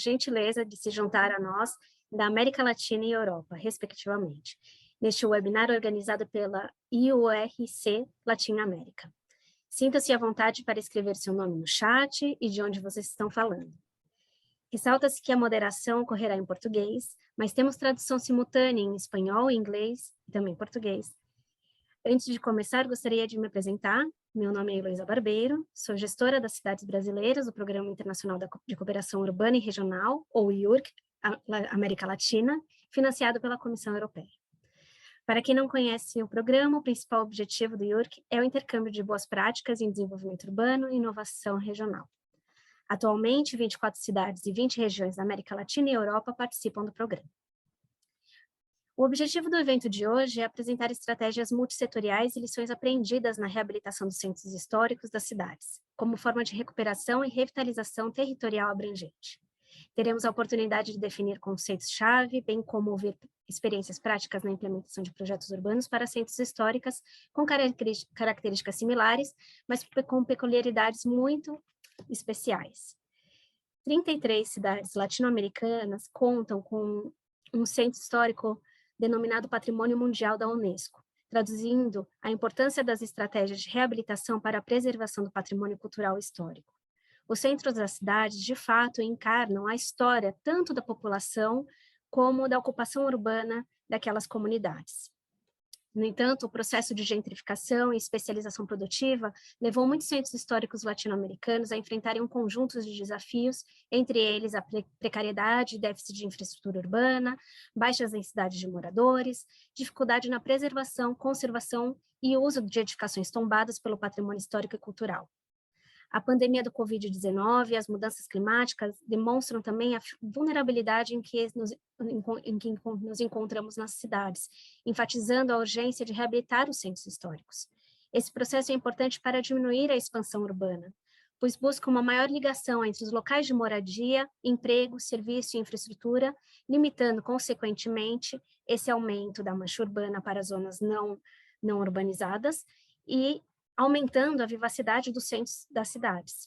gentileza de se juntar a nós da América Latina e Europa, respectivamente, neste webinar organizado pela IURC Latinoamérica. Sinta-se à vontade para escrever seu nome no chat e de onde vocês estão falando. Ressalta-se que a moderação ocorrerá em português, mas temos tradução simultânea em espanhol, inglês e também português. Antes de começar, gostaria de me apresentar. Meu nome é Heloísa Barbeiro, sou gestora das Cidades Brasileiras do Programa Internacional de Cooperação Urbana e Regional, ou IURC, América Latina, financiado pela Comissão Europeia. Para quem não conhece o programa, o principal objetivo do IURC é o intercâmbio de boas práticas em desenvolvimento urbano e inovação regional. Atualmente, 24 cidades e 20 regiões da América Latina e Europa participam do programa. O objetivo do evento de hoje é apresentar estratégias multissetoriais e lições aprendidas na reabilitação dos centros históricos das cidades, como forma de recuperação e revitalização territorial abrangente. Teremos a oportunidade de definir conceitos-chave, bem como ouvir experiências práticas na implementação de projetos urbanos para centros históricos com características similares, mas com peculiaridades muito especiais. 33 cidades latino-americanas contam com um centro histórico denominado Patrimônio Mundial da Unesco, traduzindo a importância das estratégias de reabilitação para a preservação do patrimônio cultural histórico. Os centros das cidades, de fato, encarnam a história tanto da população como da ocupação urbana daquelas comunidades. No entanto, o processo de gentrificação e especialização produtiva levou muitos centros históricos latino-americanos a enfrentarem um conjunto de desafios, entre eles a precariedade e déficit de infraestrutura urbana, baixas densidades de moradores, dificuldade na preservação, conservação e uso de edificações tombadas pelo patrimônio histórico e cultural. A pandemia do Covid-19 e as mudanças climáticas demonstram também a vulnerabilidade em que nos encontramos nas cidades, enfatizando a urgência de reabilitar os centros históricos. Esse processo é importante para diminuir a expansão urbana, pois busca uma maior ligação entre os locais de moradia, emprego, serviço e infraestrutura, limitando, consequentemente, esse aumento da mancha urbana para zonas não urbanizadas e aumentando a vivacidade dos centros das cidades.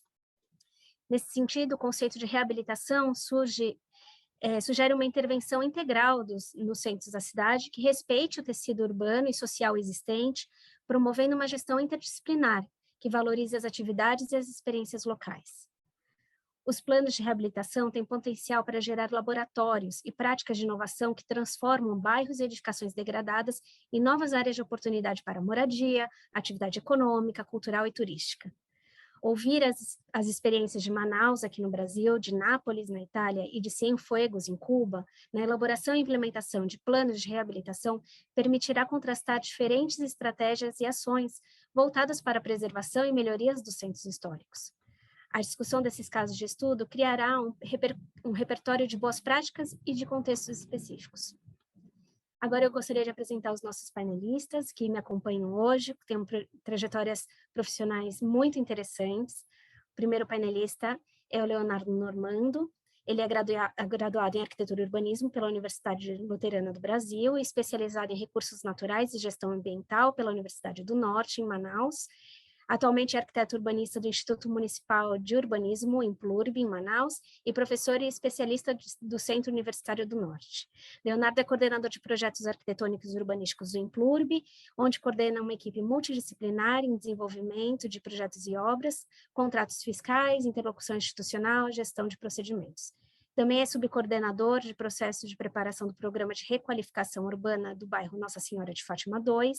Nesse sentido, o conceito de reabilitação sugere uma intervenção integral nos centros da cidade que respeite o tecido urbano e social existente, promovendo uma gestão interdisciplinar que valorize as atividades e as experiências locais. Os planos de reabilitação têm potencial para gerar laboratórios e práticas de inovação que transformam bairros e edificações degradadas em novas áreas de oportunidade para moradia, atividade econômica, cultural e turística. Ouvir as experiências de Manaus, aqui no Brasil, de Nápoles, na Itália, e de Cienfuegos, em Cuba, na elaboração e implementação de planos de reabilitação, permitirá contrastar diferentes estratégias e ações voltadas para a preservação e melhorias dos centros históricos. A discussão desses casos de estudo criará um repertório de boas práticas e de contextos específicos. Agora eu gostaria de apresentar os nossos painelistas que me acompanham hoje, que têm trajetórias profissionais muito interessantes. O primeiro painelista é o Leonardo Normando. Ele é graduado em Arquitetura e Urbanismo pela Universidade Luterana do Brasil e especializado em Recursos Naturais e Gestão Ambiental pela Universidade do Norte, em Manaus. Atualmente é arquiteto urbanista do Instituto Municipal de Urbanismo, em Plurb, em Manaus, e professor e especialista do Centro Universitário do Norte. Leonardo é coordenador de projetos arquitetônicos e urbanísticos do Implurb, onde coordena uma equipe multidisciplinar em desenvolvimento de projetos e obras, contratos fiscais, interlocução institucional, gestão de procedimentos. Também é subcoordenador de processos de preparação do Programa de Requalificação Urbana do bairro Nossa Senhora de Fátima II,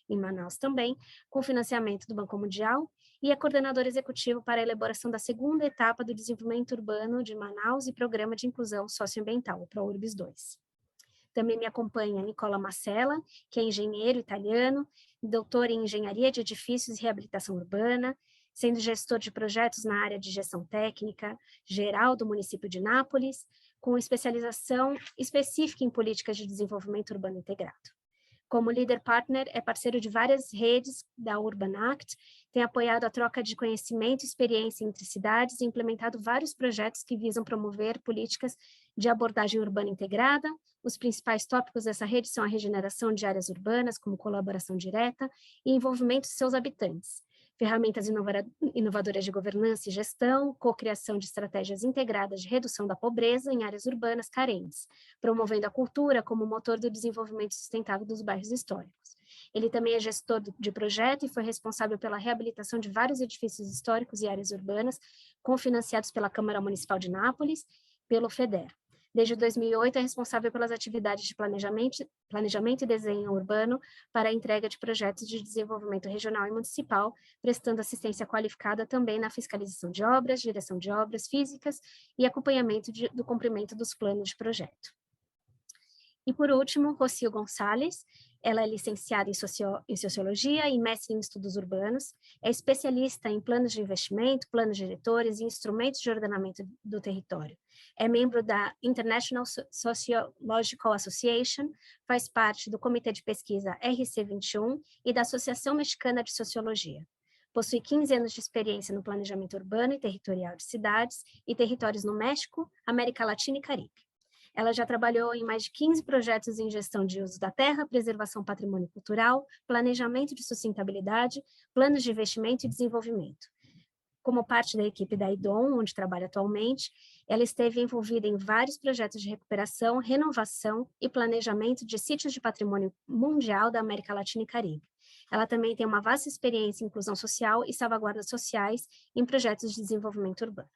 em Manaus também, com financiamento do Banco Mundial, e é coordenador executivo para a elaboração da segunda etapa do Desenvolvimento Urbano de Manaus e Programa de Inclusão Socioambiental, o ProUrbis 2. Também me acompanha Nicola Marcella, que é engenheiro italiano, doutor em Engenharia de Edifícios e Reabilitação Urbana, sendo gestor de projetos na área de gestão técnica geral do município de Nápoles, com especialização específica em políticas de desenvolvimento urbano integrado. Como líder partner, é parceiro de várias redes da Urban Act, tem apoiado a troca de conhecimento e experiência entre cidades e implementado vários projetos que visam promover políticas de abordagem urbana integrada. Os principais tópicos dessa rede são a regeneração de áreas urbanas, como colaboração direta e envolvimento de seus habitantes, ferramentas inovadoras de governança e gestão, cocriação de estratégias integradas de redução da pobreza em áreas urbanas carentes, promovendo a cultura como motor do desenvolvimento sustentável dos bairros históricos. Ele também é gestor de projeto e foi responsável pela reabilitação de vários edifícios históricos e áreas urbanas, cofinanciados pela Câmara Municipal de Nápoles, pelo FEDER. Desde 2008, é responsável pelas atividades de planejamento e desenho urbano para a entrega de projetos de desenvolvimento regional e municipal, prestando assistência qualificada também na fiscalização de obras, direção de obras físicas e acompanhamento do cumprimento dos planos de projeto. E, por último, Rocio Gonçalves. Ela é licenciada em Sociologia e mestre em Estudos Urbanos, é especialista em planos de investimento, planos diretores e instrumentos de ordenamento do território. É membro da International Sociological Association, faz parte do Comitê de Pesquisa RC21 e da Associação Mexicana de Sociologia. Possui 15 anos de experiência no planejamento urbano e territorial de cidades e territórios no México, América Latina e Caribe. Ela já trabalhou em mais de 15 projetos em gestão de uso da terra, preservação patrimônio cultural, planejamento de sustentabilidade, planos de investimento e desenvolvimento. Como parte da equipe da IDOM, onde trabalha atualmente, ela esteve envolvida em vários projetos de recuperação, renovação e planejamento de sítios de patrimônio mundial da América Latina e Caribe. Ela também tem uma vasta experiência em inclusão social e salvaguardas sociais em projetos de desenvolvimento urbano.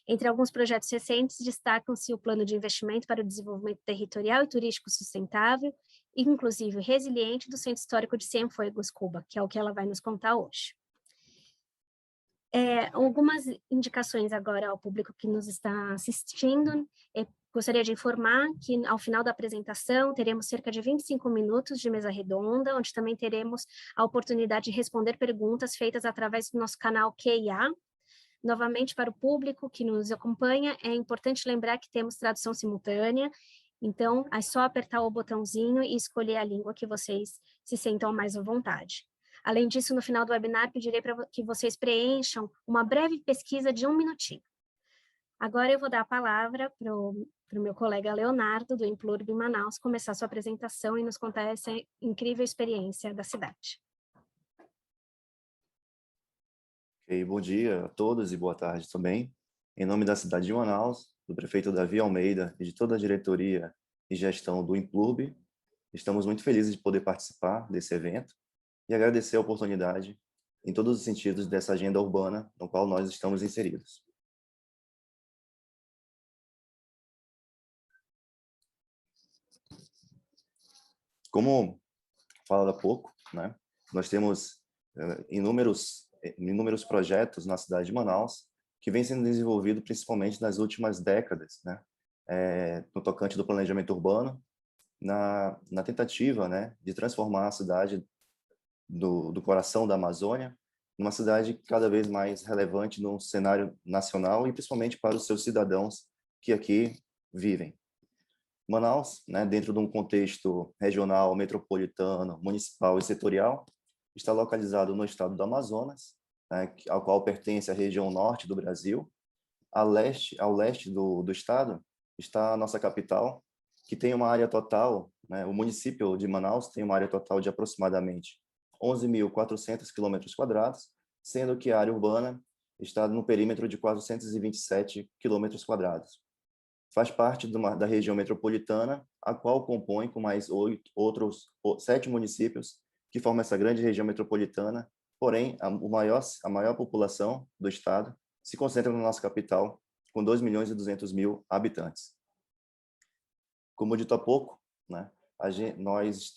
Entre alguns projetos recentes, destacam-se o Plano de Investimento para o Desenvolvimento Territorial e Turístico Sustentável, inclusive resiliente, do Centro Histórico de Cienfuegos, Cuba, que é o que ela vai nos contar hoje. Algumas indicações agora ao público que nos está assistindo. Gostaria de informar que, ao final da apresentação, teremos cerca de 25 minutos de mesa redonda, onde também teremos a oportunidade de responder perguntas feitas através do nosso canal Q&A. Novamente, para o público que nos acompanha, é importante lembrar que temos tradução simultânea, então é só apertar o botãozinho e escolher a língua que vocês se sentam mais à vontade. Além disso, no final do webinar, pedirei para que vocês preencham uma breve pesquisa de 1 minutinho. Agora eu vou dar a palavra para o meu colega Leonardo, do Implurb em Manaus, começar sua apresentação e nos contar essa incrível experiência da cidade. Bom dia a todos e boa tarde também. Em nome da cidade de Manaus, do prefeito Davi Almeida e de toda a diretoria e gestão do Implurb, estamos muito felizes de poder participar desse evento e agradecer a oportunidade em todos os sentidos dessa agenda urbana no qual nós estamos inseridos. Como falado há pouco, né, nós temos inúmeros projetos na cidade de Manaus que vêm sendo desenvolvidos principalmente nas últimas décadas, né, no tocante do planejamento urbano, na tentativa, né, de transformar a cidade do coração da Amazônia numa cidade cada vez mais relevante no cenário nacional e principalmente para os seus cidadãos que aqui vivem. Manaus, né, dentro de um contexto regional, metropolitano, municipal e setorial, está localizado no estado do Amazonas, né, ao qual pertence a região norte do Brasil. Ao leste do estado está a nossa capital, que tem uma área total, né, o município de Manaus tem uma área total de aproximadamente 11.400 km², sendo que a área urbana está no perímetro de 427 km². Faz parte da região metropolitana, a qual compõe com mais 7 municípios que formam essa grande região metropolitana, porém, a maior população do estado se concentra na nossa capital, com 2.200.000 habitantes. Como dito há pouco, né, nós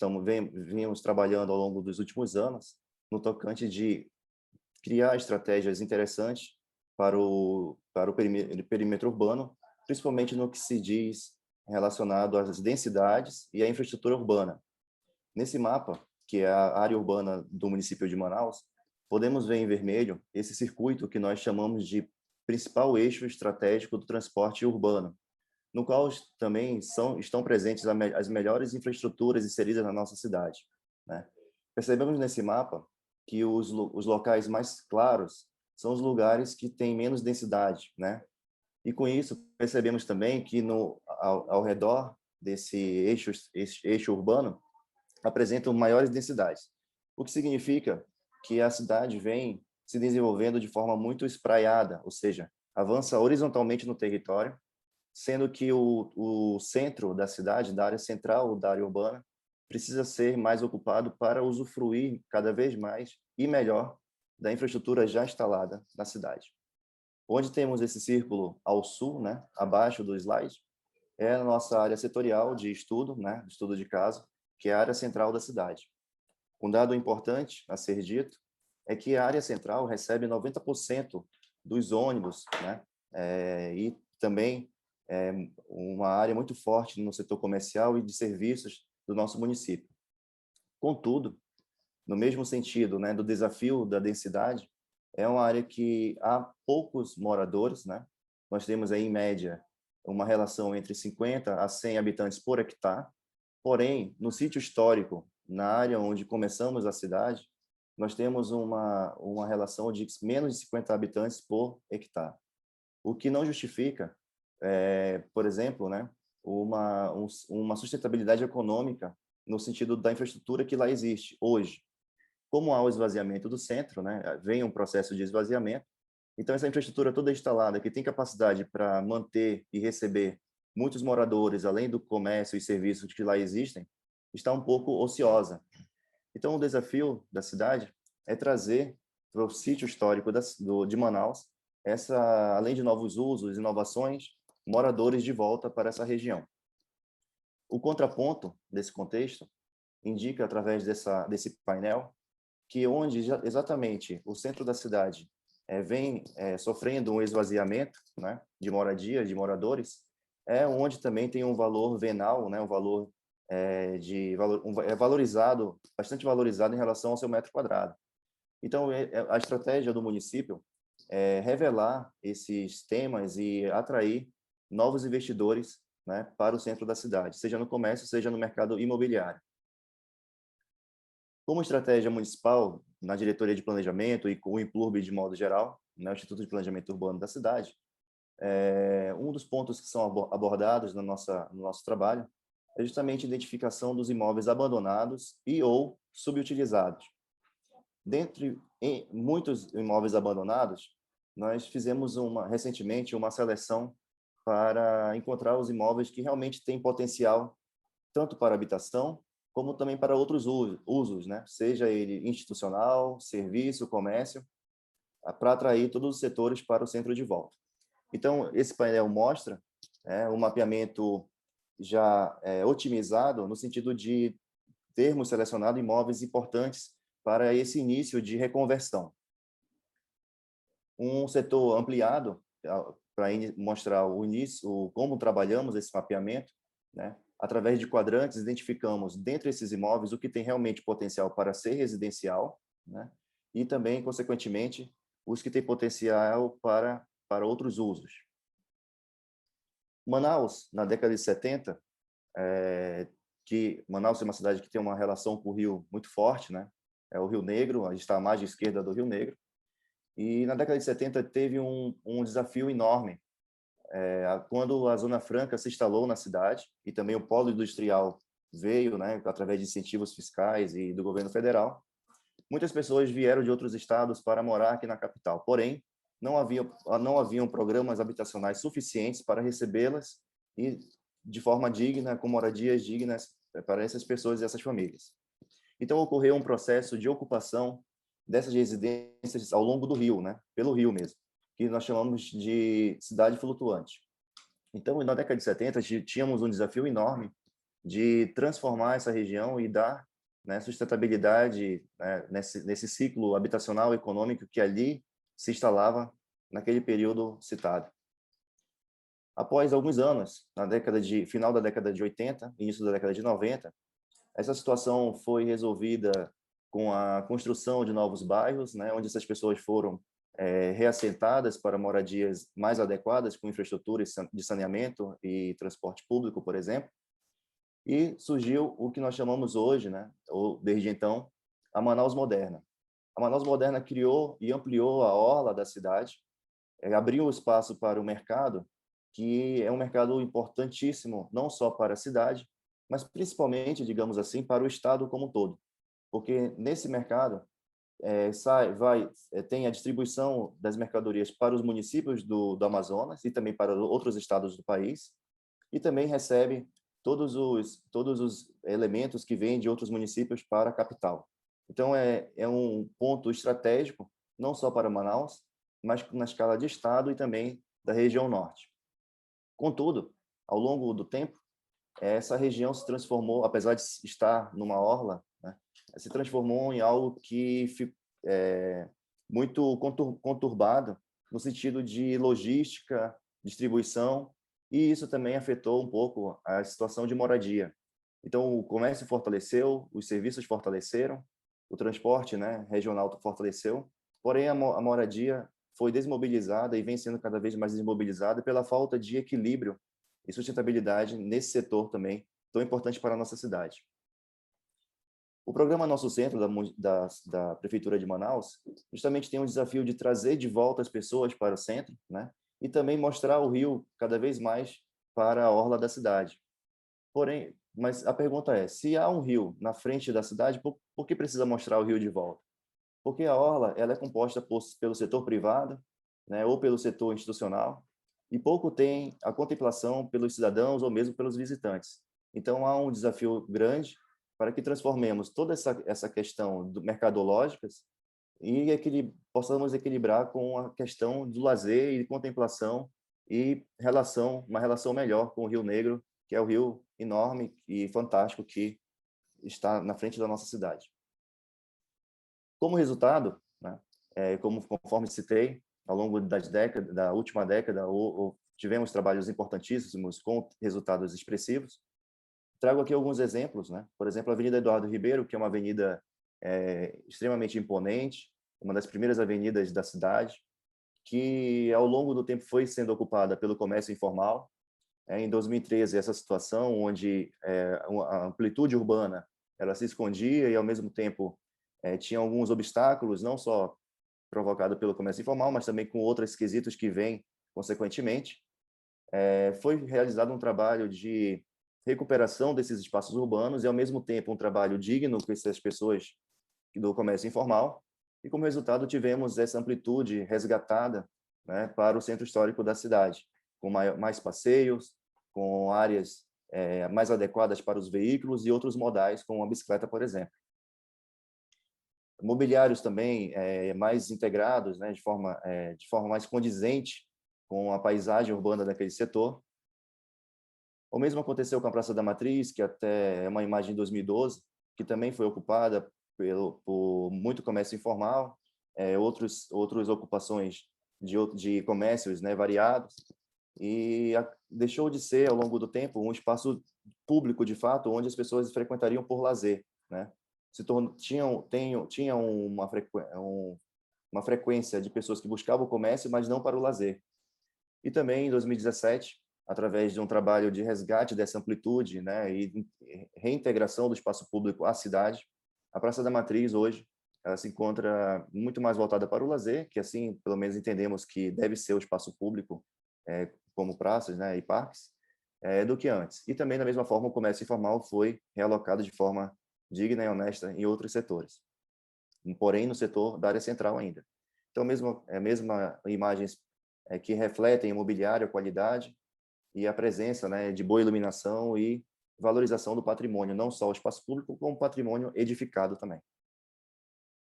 vimos trabalhando ao longo dos últimos anos no tocante de criar estratégias interessantes para o perímetro urbano, principalmente no que se diz relacionado às densidades e à infraestrutura urbana. Nesse mapa, que é a área urbana do município de Manaus, podemos ver em vermelho esse circuito que nós chamamos de principal eixo estratégico do transporte urbano, no qual também estão presentes as melhores infraestruturas inseridas na nossa cidade, né? Percebemos nesse mapa que os locais mais claros são os lugares que têm menos densidade, né? E com isso percebemos também que ao redor desse eixo urbano apresentam maiores densidades, o que significa que a cidade vem se desenvolvendo de forma muito espraiada, ou seja, avança horizontalmente no território, sendo que o centro da cidade, da área central, da área urbana, precisa ser mais ocupado para usufruir cada vez mais e melhor da infraestrutura já instalada na cidade. Onde temos esse círculo ao sul, né, abaixo do slide, é a nossa área setorial de estudo, né, de estudo de caso, que é a área central da cidade. Um dado importante a ser dito é que a área central recebe 90% dos ônibus, né, e também é uma área muito forte no setor comercial e de serviços do nosso município. Contudo, no mesmo sentido, né, do desafio da densidade, é uma área que há poucos moradores, né? Nós temos aí, em média, uma relação entre 50 a 100 habitantes por hectare, porém, no sítio histórico, na área onde começamos a cidade, nós temos uma relação de menos de 50 habitantes por hectare, o que não justifica, por exemplo, né, uma sustentabilidade econômica no sentido da infraestrutura que lá existe hoje. Como há o esvaziamento do centro, né, vem um processo de esvaziamento, então essa infraestrutura toda instalada, que tem capacidade para manter e receber muitos moradores, além do comércio e serviços que lá existem, está um pouco ociosa. Então o desafio da cidade é trazer para o sítio histórico de Manaus, além de novos usos, inovações, moradores de volta para essa região. O contraponto desse contexto indica, através desse painel, que onde exatamente o centro da cidade vem sofrendo um esvaziamento, né, de moradia, de moradores, é onde também tem um valor venal, né, um valor valorizado, bastante valorizado em relação ao seu metro quadrado. Então, a estratégia do município é revelar esses temas e atrair novos investidores, né, para o centro da cidade, seja no comércio, seja no mercado imobiliário. Como estratégia municipal, na diretoria de planejamento e com o Implurb de modo geral, né, o Instituto de Planejamento Urbano da cidade, um dos pontos que são abordados no nosso trabalho é justamente a identificação dos imóveis abandonados e ou subutilizados. Dentre muitos imóveis abandonados, nós fizemos recentemente uma seleção para encontrar os imóveis que realmente têm potencial tanto para habitação como também para outros usos, né? Seja ele institucional, serviço, comércio, para atrair todos os setores para o centro de volta. Então, esse painel mostra um mapeamento já otimizado no sentido de termos selecionado imóveis importantes para esse início de reconversão. Um setor ampliado, para mostrar o início, como trabalhamos esse mapeamento, né? Através de quadrantes, identificamos, dentre esses imóveis, o que tem realmente potencial para ser residencial, né? E também, consequentemente, os que têm potencial para outros usos. Manaus, na década de 70, que Manaus é uma cidade que tem uma relação com o Rio muito forte, né? É o Rio Negro, a gente está à margem esquerda do Rio Negro, e na década de 70 teve um desafio enorme, quando a Zona Franca se instalou na cidade e também o polo industrial veio, né, através de incentivos fiscais e do governo federal. Muitas pessoas vieram de outros estados para morar aqui na capital, porém, não haviam programas habitacionais suficientes para recebê-las e de forma digna, com moradias dignas para essas pessoas e essas famílias. Então, ocorreu um processo de ocupação dessas residências ao longo do rio, né, pelo rio mesmo, que nós chamamos de cidade flutuante. Então, na década de 70, tínhamos um desafio enorme de transformar essa região e dar, né, sustentabilidade, né, nesse ciclo habitacional e econômico que ali se instalava naquele período citado. Após alguns anos, final da década de 80, início da década de 90, essa situação foi resolvida com a construção de novos bairros, né, onde essas pessoas foram reassentadas para moradias mais adequadas, com infraestrutura de saneamento e transporte público, por exemplo. E surgiu o que nós chamamos hoje, né, ou desde então, a Manaus Moderna. A Manaus Moderna criou e ampliou a orla da cidade, abriu espaço para o mercado, que é um mercado importantíssimo, não só para a cidade, mas principalmente, digamos assim, para o estado como um todo. Porque nesse mercado tem a distribuição das mercadorias para os municípios do Amazonas e também para outros estados do país, e também recebe todos os elementos que vêm de outros municípios para a capital. Então, é um ponto estratégico, não só para Manaus, mas na escala de estado e também da região norte. Contudo, ao longo do tempo, essa região se transformou, apesar de estar numa orla, né, se transformou em algo que muito conturbado no sentido de logística, distribuição, e isso também afetou um pouco a situação de moradia. Então, o comércio fortaleceu, os serviços fortaleceram, o transporte, né, regional fortaleceu, porém a moradia foi desmobilizada e vem sendo cada vez mais desmobilizada pela falta de equilíbrio e sustentabilidade nesse setor também tão importante para a nossa cidade. O programa Nosso Centro, da Prefeitura de Manaus, justamente tem um desafio de trazer de volta as pessoas para o centro, né? E também mostrar o rio cada vez mais para a orla da cidade. Porém, mas a pergunta é, se há um rio na frente da cidade, por que precisa mostrar o rio de volta? Porque a orla ela é composta pelo setor privado, né, ou pelo setor institucional, e pouco tem a contemplação pelos cidadãos ou mesmo pelos visitantes. Então, há um desafio grande para que transformemos toda essa questão mercadológicas e possamos equilibrar com a questão do lazer e contemplação e uma relação melhor com o Rio Negro, que é o rio enorme e fantástico que está na frente da nossa cidade. Como resultado, né, conforme citei, ao longo da última década, tivemos trabalhos importantíssimos com resultados expressivos. Trago aqui alguns exemplos, né? Por exemplo, a Avenida Eduardo Ribeiro, que é uma avenida extremamente imponente, uma das primeiras avenidas da cidade, que ao longo do tempo foi sendo ocupada pelo comércio informal. Em 2013, essa situação onde a amplitude urbana ela se escondia e, ao mesmo tempo, tinha alguns obstáculos, não só provocado pelo comércio informal, mas também com outros quesitos que vêm consequentemente. Foi realizado um trabalho de recuperação desses espaços urbanos e, ao mesmo tempo, um trabalho digno com essas pessoas do comércio informal. E, como resultado, tivemos essa amplitude resgatada, né, para o centro histórico da cidade, com mais passeios, com áreas mais adequadas para os veículos e outros modais, como a bicicleta, por exemplo. Mobiliários também mais integrados, né, de forma mais condizente com a paisagem urbana daquele setor. O mesmo aconteceu com a Praça da Matriz, que até é uma imagem de 2012, que também foi ocupada por muito comércio informal, outras ocupações de comércios, né, variados, e deixou de ser, ao longo do tempo, um espaço público, de fato, onde as pessoas frequentariam por lazer, né? Tinha uma frequência de pessoas que buscavam o comércio, mas não para o lazer. E também, em 2017, através de um trabalho de resgate dessa amplitude, né, e reintegração do espaço público à cidade, a Praça da Matriz, hoje, ela se encontra muito mais voltada para o lazer, que assim, pelo menos entendemos que deve ser o espaço público, como praças, né, e parques, do que antes. E também, da mesma forma, o comércio informal foi realocado de forma digna e honesta em outros setores, porém no setor da área central ainda. Então, mesma imagens que refletem o mobiliário, a qualidade e a presença, né, de boa iluminação e valorização do patrimônio, não só o espaço público, como o patrimônio edificado também.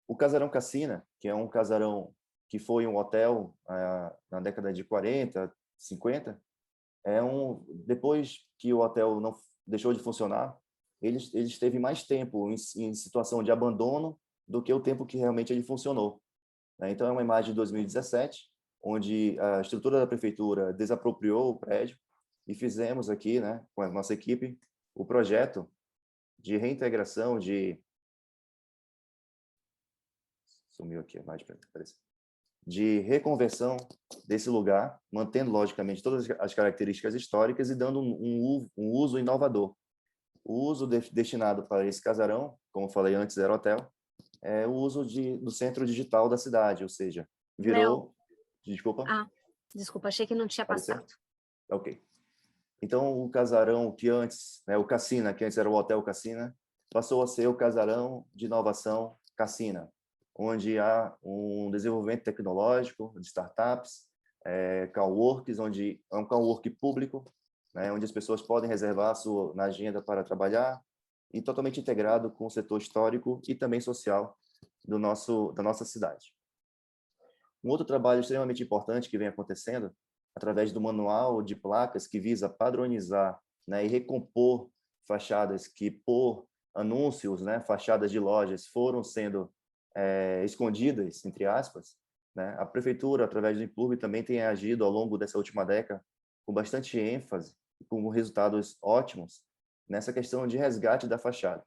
O Casarão Cassina, que é um casarão que foi um hotel na década de 40, 50, depois que o hotel não deixou de funcionar, ele esteve mais tempo em situação de abandono do que o tempo que realmente ele funcionou, né? Então, é uma imagem de 2017, onde a estrutura da prefeitura desapropriou o prédio e fizemos aqui, né, com a nossa equipe, o projeto de reintegração, sumiu aqui a imagem para aparecer, de reconversão desse lugar, mantendo, logicamente, todas as características históricas e dando um uso inovador. O uso destinado para esse casarão, como falei antes, era hotel, é o uso do centro digital da cidade, ou seja, virou... Desculpa? Desculpa, achei que não tinha Apareceu? passado. Ok. Então, o casarão que antes, né, o Cassina, que antes era o Hotel Cassina, passou a ser o Casarão de Inovação Cassina, onde há um desenvolvimento tecnológico de startups, coworks, onde é um cowork público, né, onde as pessoas podem reservar na agenda para trabalhar, e totalmente integrado com o setor histórico e também social da nossa cidade. Um outro trabalho extremamente importante que vem acontecendo, através do manual de placas que visa padronizar, né, e recompor fachadas que, por anúncios, né, fachadas de lojas, foram sendo escondidas, entre aspas, né? A prefeitura, através do Implurb, também tem agido ao longo dessa última década com bastante ênfase, com resultados ótimos nessa questão de resgate da fachada.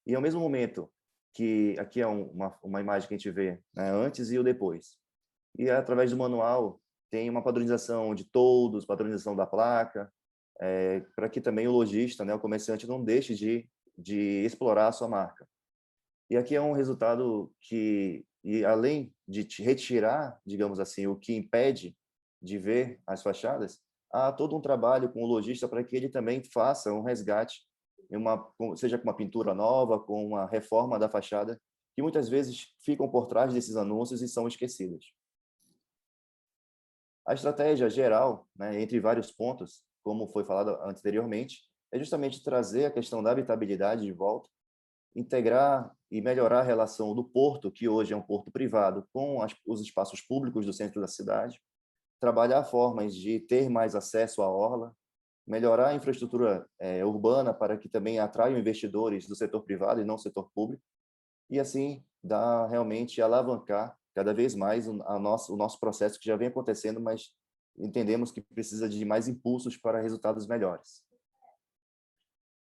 E ao mesmo momento que aqui é uma imagem que a gente vê, né, antes e o depois. E através do manual tem uma padronização de todos, padronização da placa, para que também o lojista, né, o comerciante, não deixe de explorar a sua marca. E aqui é um resultado que, e além de retirar, digamos assim, o que impede de ver as fachadas, há todo um trabalho com o lojista para que ele também faça um resgate, seja com uma pintura nova, com uma reforma da fachada, que muitas vezes ficam por trás desses anúncios e são esquecidas. A estratégia geral, né, entre vários pontos, como foi falado anteriormente, é justamente trazer a questão da habitabilidade de volta, integrar e melhorar a relação do porto, que hoje é um porto privado, com os espaços públicos do centro da cidade, trabalhar formas de ter mais acesso à orla, melhorar a infraestrutura urbana para que também atraiam investidores do setor privado e não setor público, e assim dar realmente alavancar cada vez mais o nosso processo, que já vem acontecendo, mas entendemos que precisa de mais impulsos para resultados melhores.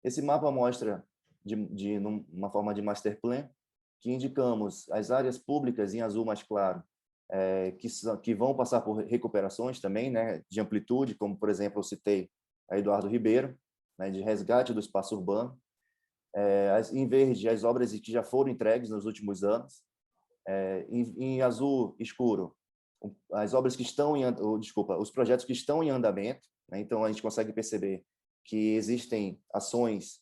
Esse mapa mostra, uma forma de master plan, que indicamos as áreas públicas em azul mais claro, que vão passar por recuperações também, né, de amplitude, como, por exemplo, eu citei a Eduardo Ribeiro, né, de resgate do espaço urbano. Em verde, as obras que já foram entregues nos últimos anos. Em azul escuro, as obras que estão os projetos que estão em andamento, né? Então a gente consegue perceber que existem ações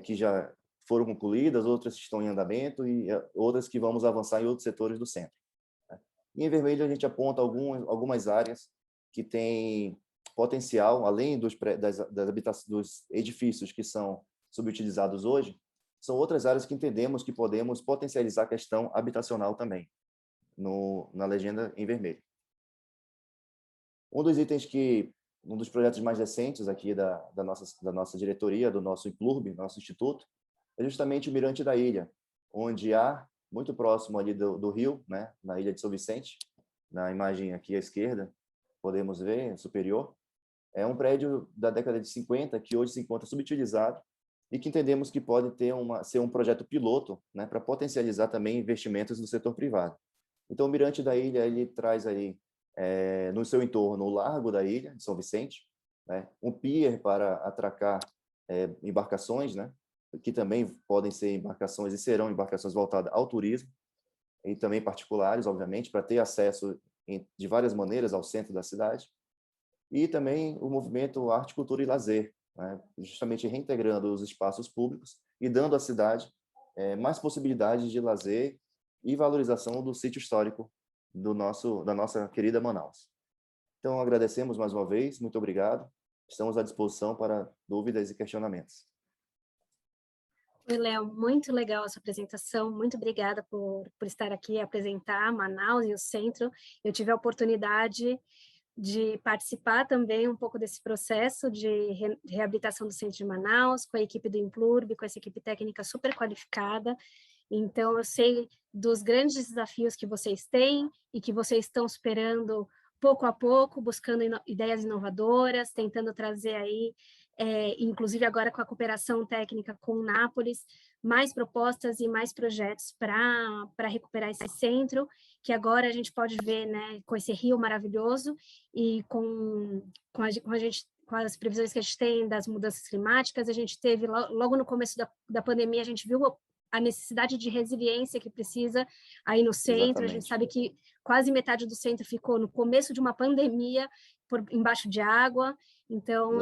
que já foram concluídas, outras que estão em andamento e outras que vamos avançar em outros setores do centro, né? E em vermelho a gente aponta algumas áreas que têm potencial, além dos edifícios que são subutilizados hoje, são outras áreas que entendemos que podemos potencializar a questão habitacional também, na legenda em vermelho. Um dos projetos mais recentes aqui da nossa diretoria, do nosso Implurb, nosso instituto, é justamente o Mirante da Ilha, onde há, muito próximo ali do rio, né, na Ilha de São Vicente, na imagem aqui à esquerda, podemos ver, superior, é um prédio da década de 50 que hoje se encontra subutilizado e que entendemos que pode ser um projeto piloto, né, para potencializar também investimentos do setor privado. Então, o Mirante da Ilha, ele traz aí, no seu entorno, o Largo da Ilha, de São Vicente, né, um pier para atracar embarcações, né, que também podem ser embarcações e serão embarcações voltadas ao turismo, e também particulares, obviamente, para ter acesso de várias maneiras ao centro da cidade. E também o movimento Arte, Cultura e Lazer, né, justamente reintegrando os espaços públicos e dando à cidade mais possibilidades de lazer e valorização do sítio histórico da nossa querida Manaus. Então, agradecemos mais uma vez, muito obrigado. Estamos à disposição para dúvidas e questionamentos. Oi, Léo, muito legal a sua apresentação, muito obrigada por estar aqui e apresentar Manaus e o centro. Eu tive a oportunidade de participar também um pouco desse processo de reabilitação do centro de Manaus, com a equipe do Implurb, com essa equipe técnica super qualificada. Então, eu sei dos grandes desafios que vocês têm e que vocês estão superando pouco a pouco, buscando ideias inovadoras, tentando trazer aí, inclusive agora com a cooperação técnica com o Nápoles, mais propostas e mais projetos para recuperar esse centro, que agora a gente pode ver, né, com esse rio maravilhoso e com as previsões que a gente tem das mudanças climáticas. A gente teve, logo no começo da pandemia, a gente viu a necessidade de resiliência que precisa aí no centro. Exatamente. A gente sabe que quase metade do centro ficou no começo de uma pandemia embaixo de água. Então,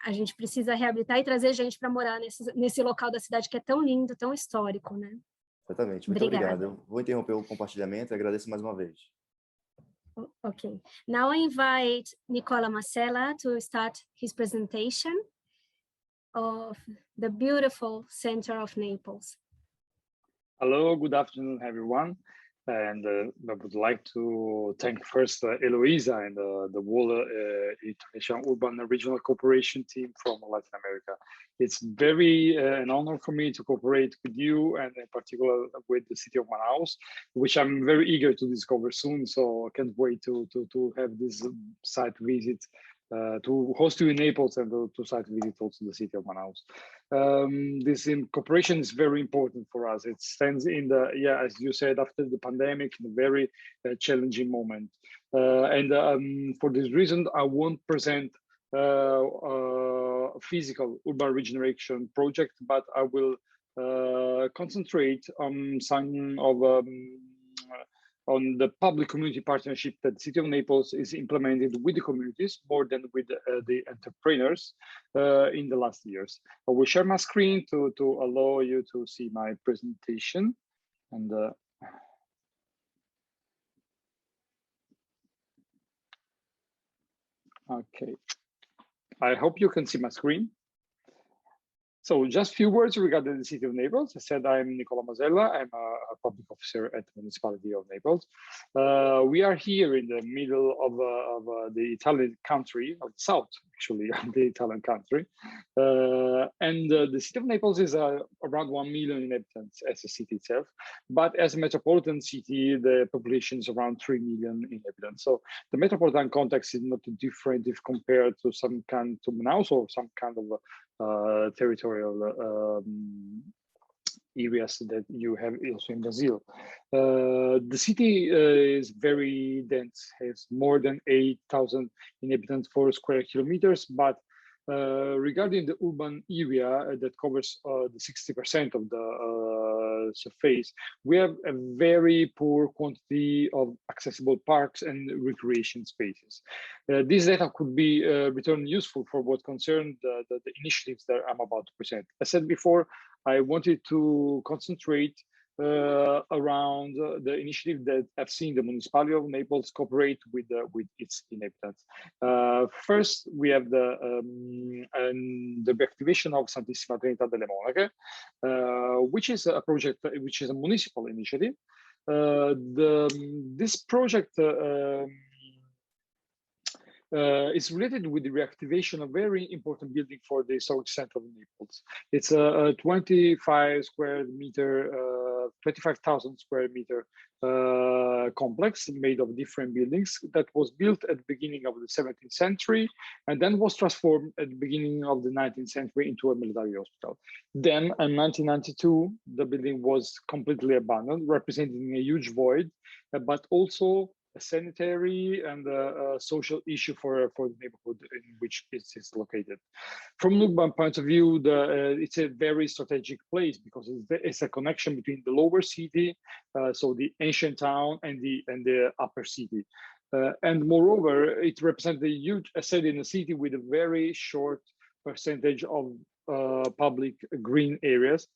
a gente precisa reabilitar e trazer gente para morar nesse local da cidade que é tão lindo, tão histórico, né? Exatamente. Muito obrigado. Eu vou interromper o compartilhamento e agradeço mais uma vez. Okay. Now I invite Nicola Masella to start his presentation of the beautiful center of Naples. Hello, good afternoon, everyone. And I would like to thank first Eloisa and the whole International Urban and Regional Cooperation team from Latin America. It's very an honor for me to cooperate with you and in particular with the city of Manaus, which I'm very eager to discover soon. So I can't wait to have this site visit, to host you in Naples and to site visit also the city of Manaus. This cooperation is very important for us. It stands in the, as you said, after the pandemic, in a very challenging moment. For this reason, I won't present physical urban regeneration project, but I will concentrate on some of on the public community partnership that the City of Naples is implemented with the communities more than with the entrepreneurs in the last years. I will share my screen to allow you to see my presentation. And okay, I hope you can see my screen. So just a few words regarding the City of Naples. I said I'm Nicola Masella. I'm a public officer at the Municipality of Naples. We are here in the middle of the Italian country, of the south, actually, of the Italian country. The City of Naples is around 1 million inhabitants as a city itself. But as a metropolitan city, the population is around 3 million inhabitants. So the metropolitan context is not different if compared to some kind to Manaus or some kind of territorial areas that you have also in Brazil. The city is very dense, has more than 8,000 inhabitants per square kilometers, but regarding the urban area that covers the 60% of the surface, we have a very poor quantity of accessible parks and recreation spaces. This data could be returned useful for what concerns the initiatives that I'm about to present. As said before, I wanted to concentrate around the initiative that I've seen the municipality of Naples cooperate with its inhabitants. First, we have the reactivation of Santissima Trinità delle Monache, which is a project, which is a municipal initiative. This project is related with the reactivation of very important building for the historic center of Naples. It's a 25,000 square meter complex made of different buildings that was built at the beginning of the 17th century and then was transformed at the beginning of the 19th century into a military hospital. Then in 1992, the building was completely abandoned, representing a huge void, but also a sanitary and a social issue for the neighborhood in which it is located. From an urban point of view, it's a very strategic place because it's a connection between the lower city, so the ancient town, and the upper city. And moreover, it represents a huge asset in a city with a very short percentage of public green areas.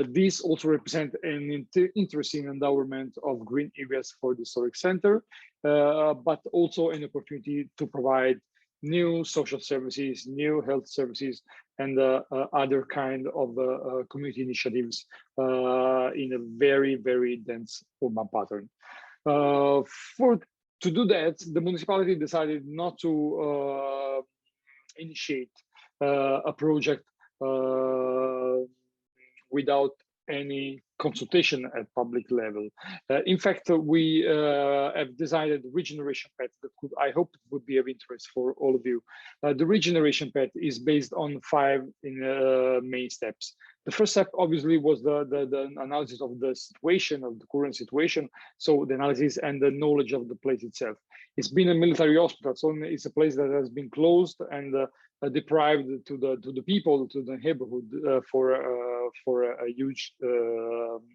These also represent an interesting endowment of green areas for the historic center, but also an opportunity to provide new social services, new health services, and other kind of community initiatives in a very, very dense urban pattern. To do that, the municipality decided not to initiate a project without any consultation at public level. In fact, we have designed a regeneration path that I hope would be of interest for all of you. The regeneration path is based on 5 main steps. The first step obviously was the analysis of the situation, of the current situation. So the analysis and the knowledge of the place itself. It's been a military hospital, so it's a place that has been closed and deprived to the people, to the neighborhood for a huge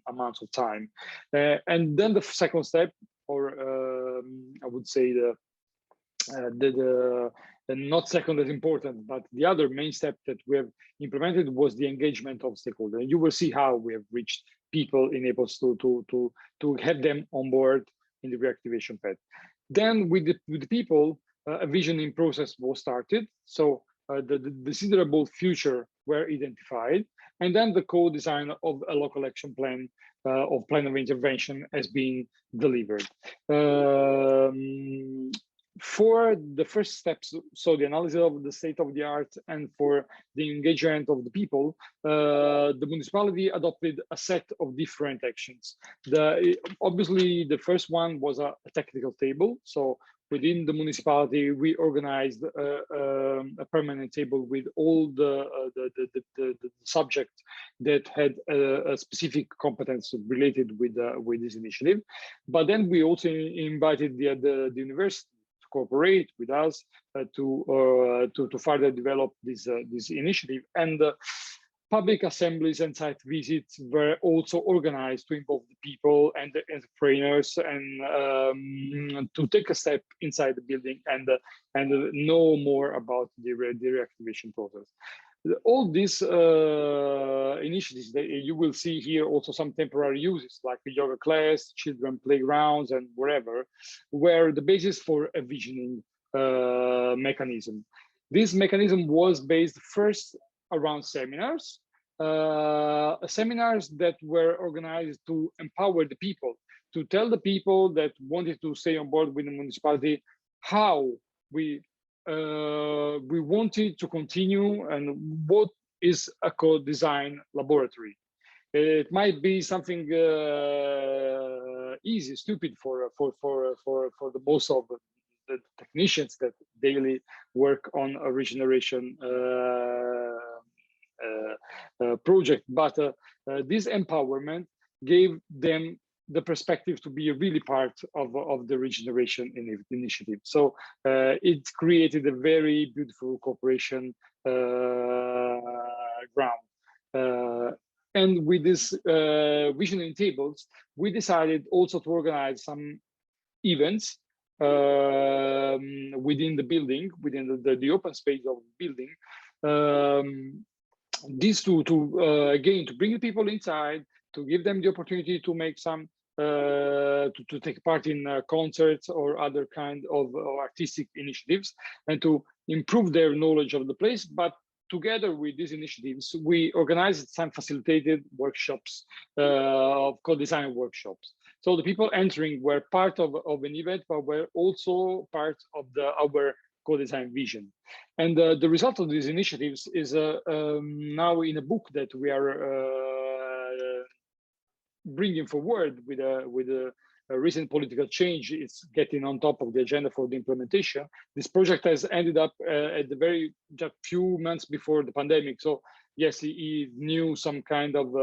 amount of time. And then the second step, or I would say the not second as important, but the other main step that we have implemented was the engagement of stakeholders. And you will see how we have reached people in Naples to have them on board in the reactivation path. Then with the people, a visioning process was started. So the desiderable future were identified, and then the co-design of a local action plan of plan of intervention has been delivered. For the first steps, so the analysis of the state of the art and for the engagement of the people, the municipality adopted a set of different actions. Obviously, the first one was a technical table. So within the municipality, we organized a permanent table with all the subject that had a specific competence related with this initiative. But then we also invited the university cooperate with us to further develop this initiative, and public assemblies and site visits were also organized to involve the people and the entrepreneurs and to take a step inside the building and know more about the reactivation process. All these initiatives that you will see here, also some temporary uses like a yoga class, children playgrounds, and wherever, were the basis for a visioning mechanism. This mechanism was based first around seminars, seminars that were organized to empower the people, to tell the people that wanted to stay on board with the municipality how we wanted to continue and what is a co-design laboratory. It might be something easy, stupid for the most of the technicians that daily work on a regeneration project, but this empowerment gave them the perspective to be really part of the regeneration initiative. So it created a very beautiful cooperation ground. And with this visioning tables, we decided also to organize some events within the building, within the open space of the building. This again, to bring the people inside, to give them the opportunity to make some to take part in concerts or other kind of artistic initiatives, and to improve their knowledge of the place. But together with these initiatives, we organized some facilitated workshops, of co-design workshops. So the people entering were part of an event, but were also part of our co-design vision. And the result of these initiatives is now in a book that we are bringing forward with a recent political change. It's getting on top of the agenda for the implementation. This project has ended up at the just few months before the pandemic. So yes, he knew some kind of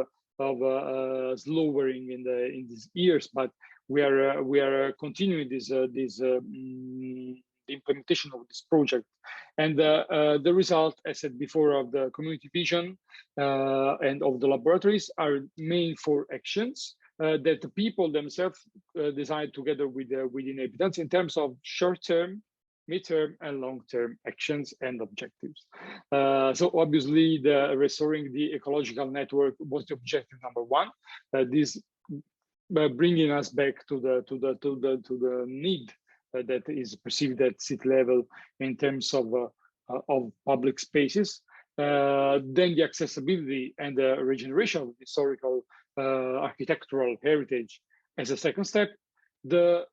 slowing in these years, but we are continuing this the implementation of this project. And the result, as said before, of the community vision and of the laboratories are main 4 actions that the people themselves design together with the inhabitants in terms of short-term, mid-term, and long-term actions and objectives. So obviously, the restoring the ecological network was the objective number 1. This bringing us back to the need that is perceived at city level in terms of public spaces. Then the accessibility and the regeneration of historical architectural heritage as a second step. The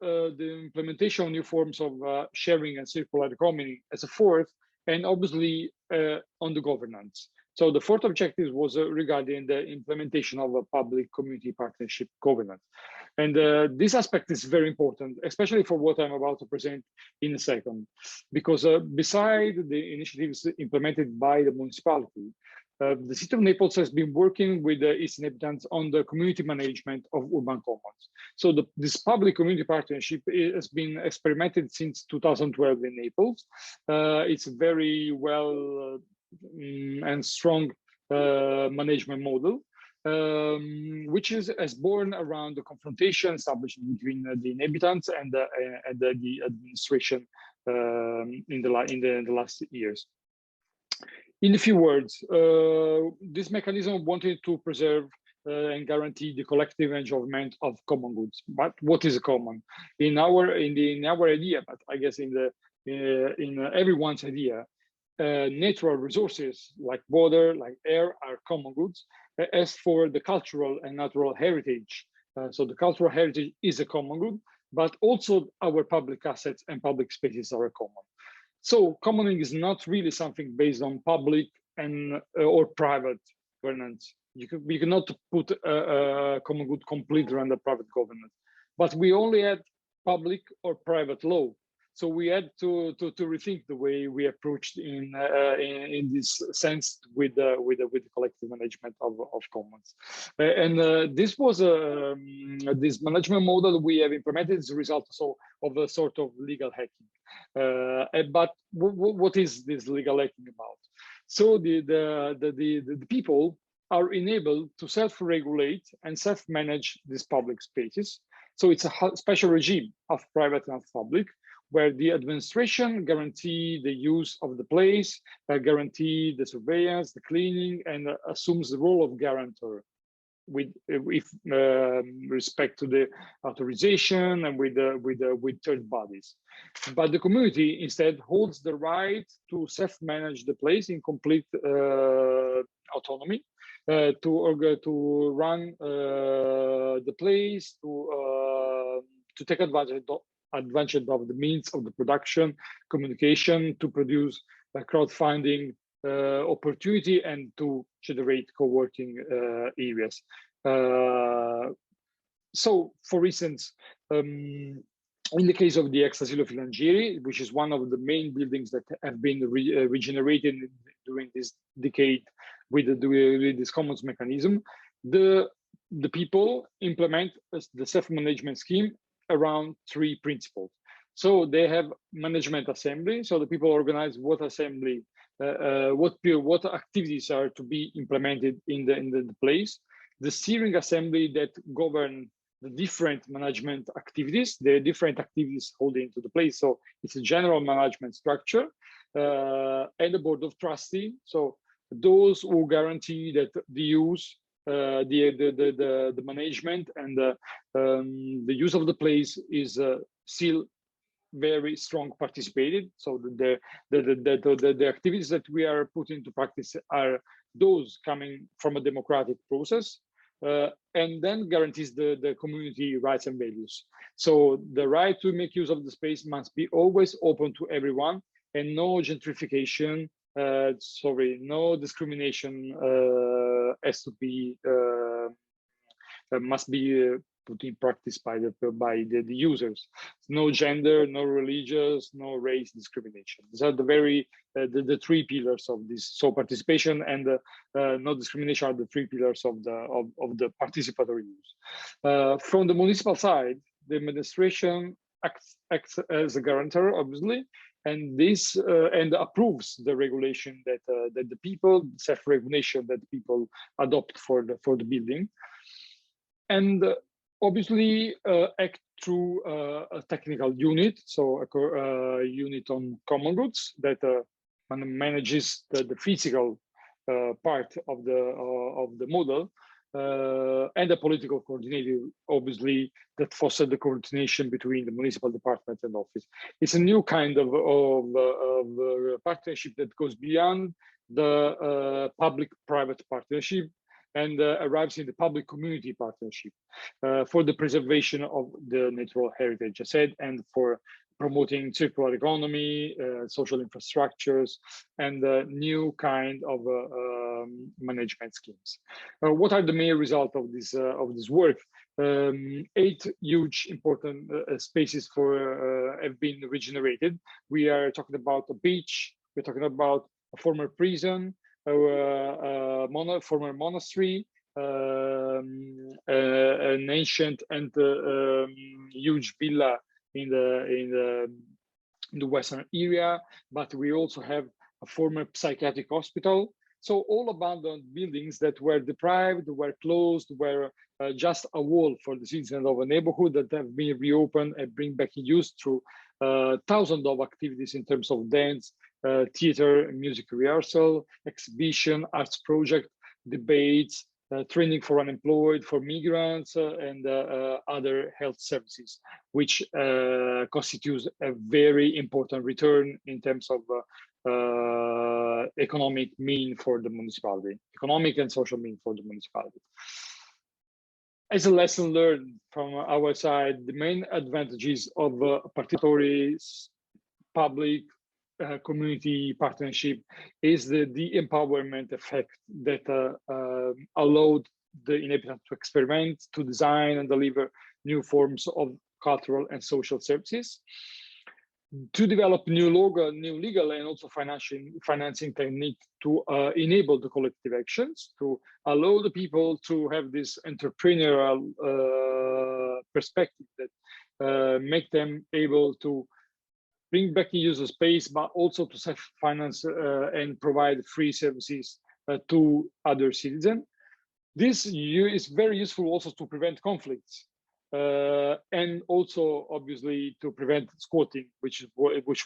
implementation of new forms of sharing and circular economy as a fourth, and obviously on the governance. So the 4th objective was regarding the implementation of a public community partnership governance. And this aspect is very important, especially for what I'm about to present in a second, because beside the initiatives implemented by the municipality, the city of Naples has been working with its inhabitants on the community management of urban commons. So this public community partnership has been experimented since 2012 in Naples. It's a very well and strong management model, which is born around the confrontation established between the inhabitants and the administration in the last years. In a few words, this mechanism wanted to preserve and guarantee the collective enjoyment of common goods. But what is common in our idea? But I guess in everyone's idea, natural resources like water, like air, are common goods. As for the cultural and natural heritage, so the cultural heritage is a common good, but also our public assets and public spaces are common. So commoning is not really something based on public and or private governance. You cannot put a common good completely under private governance, but we only had public or private law. So we had to rethink the way we approached in this sense with the collective management of commons. This was this management model we have implemented as a result of a sort of legal hacking. But what is this legal hacking about? So the people are enabled to self-regulate and self-manage these public spaces. So it's a special regime of private and public, where the administration guarantee the use of the place, guarantee the surveillance, the cleaning, and assumes the role of guarantor with respect to the authorization and with third bodies. But the community instead holds the right to self-manage the place in complete autonomy, to run the place, to take advantage of the means of the production, communication, to produce crowdfunding opportunity, and to generate co-working areas. So, for instance, in the case of the ex-asilo Filangieri, which is one of the main buildings that have been regenerated during this decade with this commons mechanism, the people implement the self-management scheme around 3 principles. So they have management assembly. So the people organize what assembly, what activities are to be implemented in the place. The steering assembly that govern the different management activities, the different activities holding to the place. So it's a general management structure, and the board of trustees. So those who guarantee that the use, the management and the use of the place is still very strong participated. So the activities that we are putting into practice are those coming from a democratic process, and then guarantees the community rights and values. So the right to make use of the space must be always open to everyone, and no gentrification, no discrimination has to be must be put in practice by the users. No gender, no religious, no race discrimination. These are the 3 pillars of this. So participation and no discrimination are the 3 pillars of the participatory use. From the municipal side, the administration acts as a guarantor, obviously, and this and approves the regulation that the people, self-regulation that people adopt for the building, and obviously act through a technical unit, so a unit on common goods that manages the physical part of the model, and a political coordinator, obviously, that foster the coordination between the municipal department and office. It's a new kind of partnership that goes beyond the public-private partnership and arrives in the public-community partnership for the preservation of the natural heritage, I said, and for promoting circular economy, social infrastructures, and new kind of management schemes. What are the main results of this work? 8 huge important spaces have been regenerated. We are talking about a beach. We're talking about a former prison, former monastery, an ancient and huge villa in the western area, but we also have a former psychiatric hospital. So all abandoned buildings that were deprived, were closed, were just a wall for the citizens of a neighborhood that have been reopened and bring back in use through thousands of activities in terms of dance, theater, music rehearsal, exhibition, arts project, debates, training for unemployed, for migrants, and other health services, which constitutes a very important return in terms of economic mean for the municipality, economic and social mean for the municipality. As a lesson learned from our side, the main advantages of participatory public community partnership is the empowerment effect that allowed the inhabitants to experiment, to design and deliver new forms of cultural and social services, to develop new legal and also financing technique to enable the collective actions, to allow the people to have this entrepreneurial perspective that make them able to bring back in user space, but also to self-finance and provide free services to other citizens. This is very useful also to prevent conflicts. And also, obviously, to prevent squatting, which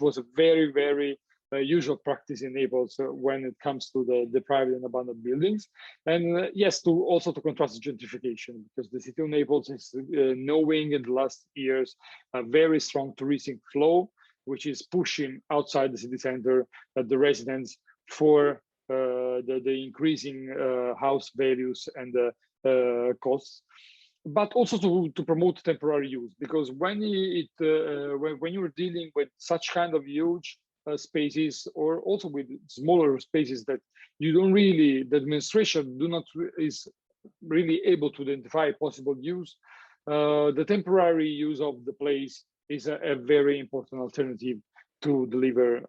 was a very, very usual practice in Naples when it comes to the private and abandoned buildings. And yes, also to contrast gentrification, because the city of Naples is knowing in the last years a very strong touristic flow, which is pushing outside the city center the residents for the increasing house values and the costs. But also to promote temporary use, because when you're dealing with such kind of huge spaces, or also with smaller spaces that you don't really, the administration is really able to identify possible use, the temporary use of the place is a very important alternative to deliver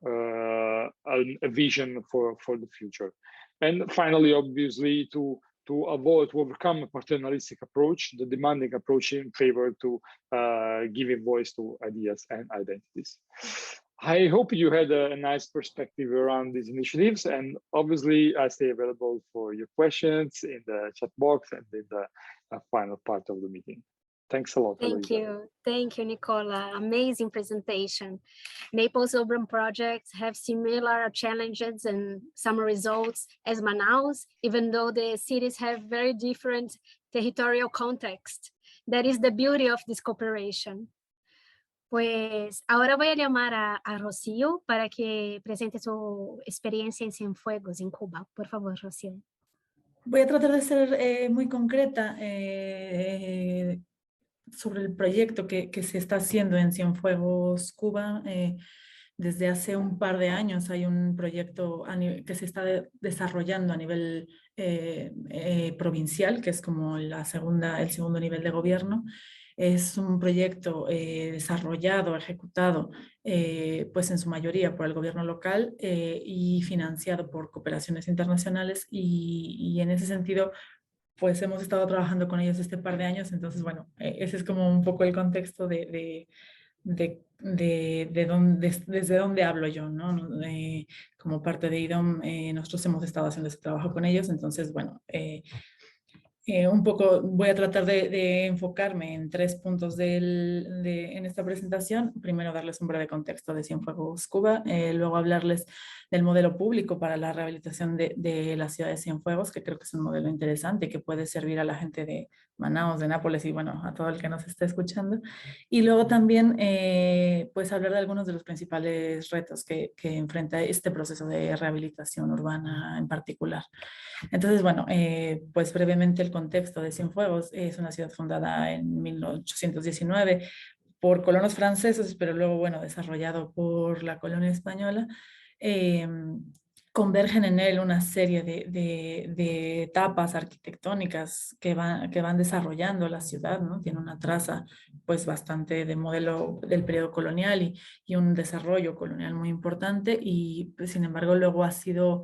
a vision for the future. And finally, obviously, to overcome a paternalistic approach, the demanding approach in favor to giving voice to ideas and identities. I hope you had a nice perspective around these initiatives, and obviously I stay available for your questions in the chat box and in the final part of the meeting. Thanks a lot. Thank you, Nicola. Amazing presentation. Naples urban projects have similar challenges and some results as Manaus, even though the cities have very different territorial context. That is the beauty of this cooperation. Pues ahora voy a llamar a Rocío para que presente su experiencia en Cienfuegos, en Cuba. Por favor, Rocío. Voy a tratar de ser muy concreta sobre el proyecto que se está haciendo en Cienfuegos, Cuba. Desde hace un par de años hay un proyecto que se está desarrollando a nivel provincial, que es como el segundo nivel de gobierno. Es un proyecto desarrollado, ejecutado, pues en su mayoría por el gobierno local y financiado por cooperaciones internacionales, y en ese sentido pues hemos estado trabajando con ellos este par de años. Entonces, bueno, ese es como un poco el contexto desde dónde hablo yo, ¿no? Como parte de IDOM, nosotros hemos estado haciendo ese trabajo con ellos. Entonces, bueno, un poco voy a tratar de enfocarme en 3 puntos en esta presentación. Primero, darles un breve contexto de Cienfuegos, Cuba. Luego, hablarles del modelo público para la rehabilitación de la ciudad de Cienfuegos, que creo que es un modelo interesante que puede servir a la gente de Manaus, de Nápoles y, bueno, a todo el que nos esté escuchando. Y luego también, pues, hablar de algunos de los principales retos que enfrenta este proceso de rehabilitación urbana en particular. Entonces, bueno, pues brevemente el contexto de Cienfuegos. Es una ciudad fundada en 1819 por colonos franceses, pero luego, bueno, desarrollado por la colonia española. Convergen en él una serie de etapas arquitectónicas que van desarrollando la ciudad, ¿no? Tiene una traza pues bastante de modelo del periodo colonial y un desarrollo colonial muy importante, y pues, sin embargo luego ha sido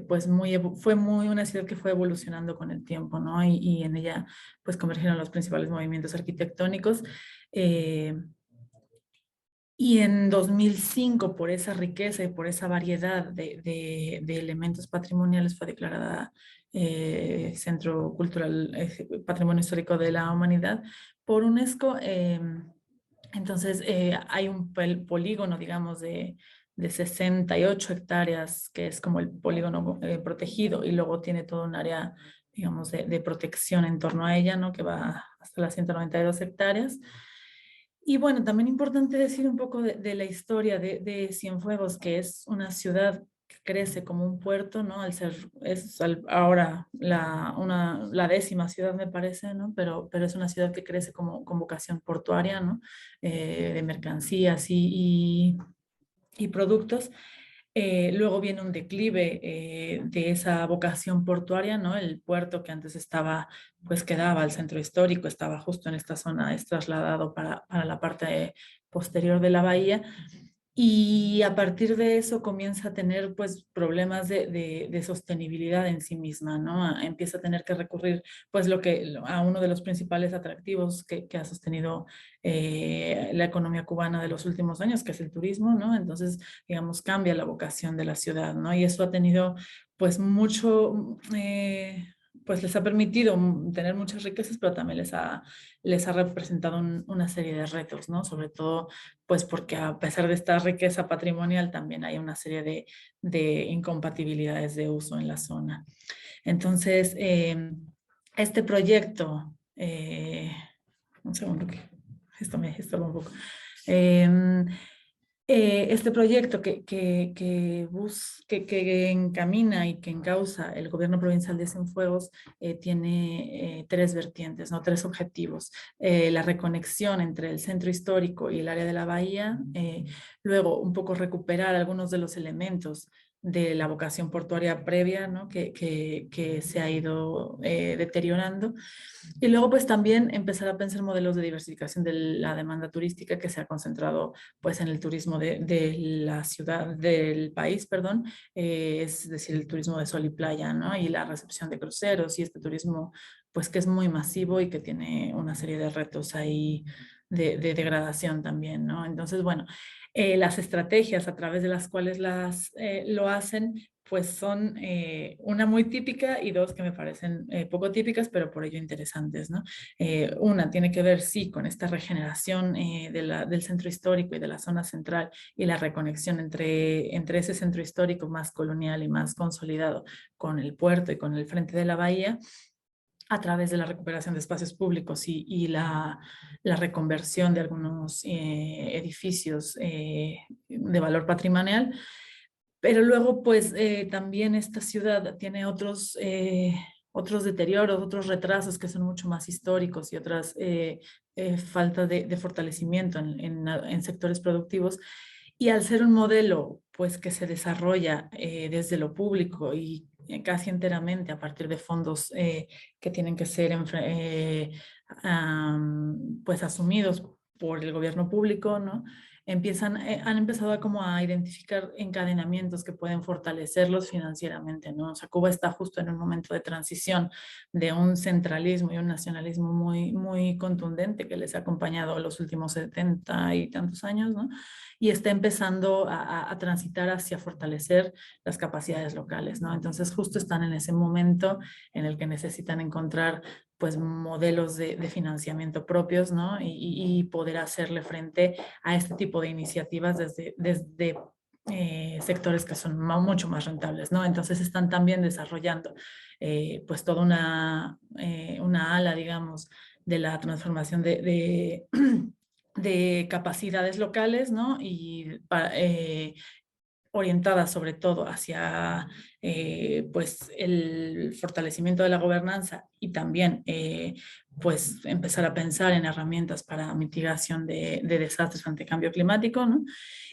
pues fue una ciudad que fue evolucionando con el tiempo, ¿no? Y en ella pues convergieron los principales movimientos arquitectónicos. Y en 2005, por esa riqueza y por esa variedad de elementos patrimoniales, fue declarada Centro Cultural, Patrimonio Histórico de la Humanidad por UNESCO. Entonces, hay un polígono, digamos, de 68 hectáreas, que es como el polígono protegido, y luego tiene todo un área digamos, de protección en torno a ella, ¿no? Que va hasta las 192 hectáreas. Y bueno, también importante decir un poco de la historia de Cienfuegos, que es una ciudad que crece como un puerto, ¿no? Ahora la 10ª ciudad, me parece, ¿no? Pero es una ciudad que crece con vocación portuaria, ¿no? De mercancías y productos. Luego viene un declive de esa vocación portuaria, ¿no? El puerto que antes estaba, pues quedaba al centro histórico, estaba justo en esta zona, es trasladado para la parte posterior de la bahía. Y a partir de eso comienza a tener pues problemas de sostenibilidad en sí misma, ¿no? Empieza a tener que recurrir pues a uno de los principales atractivos que ha sostenido la economía cubana de los últimos años, que es el turismo, ¿no? Entonces, digamos, cambia la vocación de la ciudad, ¿no? Y eso ha tenido pues pues les ha permitido tener muchas riquezas, pero también les ha representado una serie de retos, ¿no? Sobre todo pues porque a pesar de esta riqueza patrimonial también hay una serie de incompatibilidades de uso en la zona. Entonces, este proyecto, un segundo que esto me estorba un poco. Este proyecto que encamina y que encausa el gobierno provincial de Cienfuegos tiene 3 vertientes, ¿no? 3 objetivos. La reconexión entre el centro histórico y el área de la bahía, luego un poco recuperar algunos de los elementos de la vocación portuaria previa, ¿no? que se ha ido deteriorando. Y luego pues también empezar a pensar modelos de diversificación de la demanda turística que se ha concentrado pues en el turismo de la ciudad, del país, perdón, es decir, el turismo de sol y playa, ¿no? Y la recepción de cruceros y este turismo pues que es muy masivo y que tiene una serie de retos ahí de degradación también, ¿no? Entonces, bueno, las estrategias a través de las cuales lo hacen pues son una muy típica y 2 que me parecen poco típicas, pero por ello interesantes, ¿no? Una tiene que ver, sí, con esta regeneración del centro histórico y de la zona central y la reconexión entre ese centro histórico más colonial y más consolidado con el puerto y con el frente de la bahía, a través de la recuperación de espacios públicos y la reconversión de algunos edificios de valor patrimonial. Pero luego, pues, también esta ciudad tiene otros deterioros, otros retrasos que son mucho más históricos y otras faltas de fortalecimiento en sectores productivos. Y al ser un modelo, pues, que se desarrolla desde lo público y casi enteramente a partir de fondos que tienen que ser pues, asumidos por el gobierno público, ¿no? Han empezado a identificar encadenamientos que pueden fortalecerlos financieramente, ¿no? O sea, Cuba está justo en un momento de transición de un centralismo y un nacionalismo muy, muy contundente que les ha acompañado los últimos 70 y tantos años, ¿no? Y está empezando a transitar hacia fortalecer las capacidades locales, ¿no? Entonces justo están en ese momento en el que necesitan encontrar pues modelos de financiamiento propios, ¿no? Y poder hacerle frente a este tipo de iniciativas desde sectores que son mucho más rentables, ¿no? Entonces están también desarrollando pues toda una ala, digamos, de la transformación de capacidades locales, ¿no? Y orientadas sobre todo hacia pues el fortalecimiento de la gobernanza y también pues empezar a pensar en herramientas para mitigación de desastres ante cambio climático, ¿no?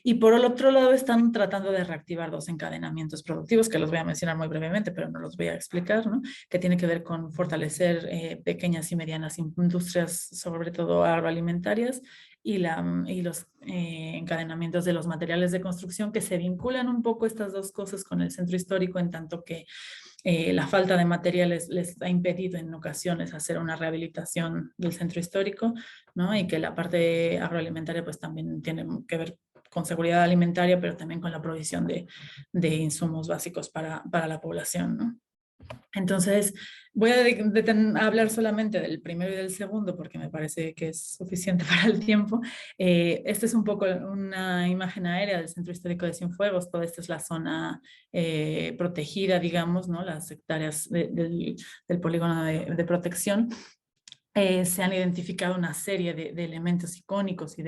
Y por el otro lado están tratando de reactivar 2 encadenamientos productivos que los voy a mencionar muy brevemente, pero no los voy a explicar, ¿no? Que tiene que ver con fortalecer pequeñas y medianas industrias, sobre todo agroalimentarias, y los encadenamientos de los materiales de construcción que se vinculan un poco estas 2 cosas con el centro histórico, en tanto que la falta de materiales les ha impedido en ocasiones hacer una rehabilitación del centro histórico, ¿no? Y que la parte agroalimentaria pues también tiene que ver con seguridad alimentaria, pero también con la provisión de insumos básicos para la población, ¿no? Entonces, voy a hablar solamente del primero y del segundo porque me parece que es suficiente para el tiempo. Esta es un poco una imagen aérea del Centro Histórico de Cienfuegos. Toda esta es la zona protegida, digamos, ¿no? Las hectáreas del polígono de protección. Se han identificado una serie de elementos icónicos y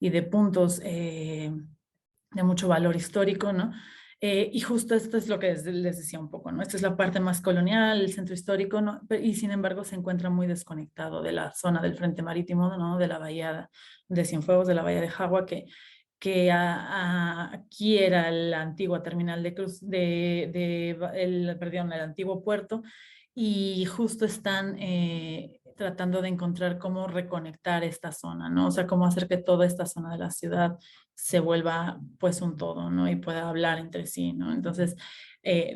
de puntos de mucho valor histórico, ¿no? Y justo esto es lo que les decía un poco, ¿no? Esta es la parte más colonial, el centro histórico, ¿no? Y sin embargo se encuentra muy desconectado de la zona del frente marítimo, ¿no? De la bahía de Cienfuegos, de la bahía de Jagua, que aquí era la antigua terminal de cruz, perdón, el antiguo puerto, y justo están tratando de encontrar cómo reconectar esta zona, ¿no? O sea, cómo hacer que toda esta zona de la ciudad se vuelva pues un todo, ¿no? Y pueda hablar entre sí, ¿no? Entonces,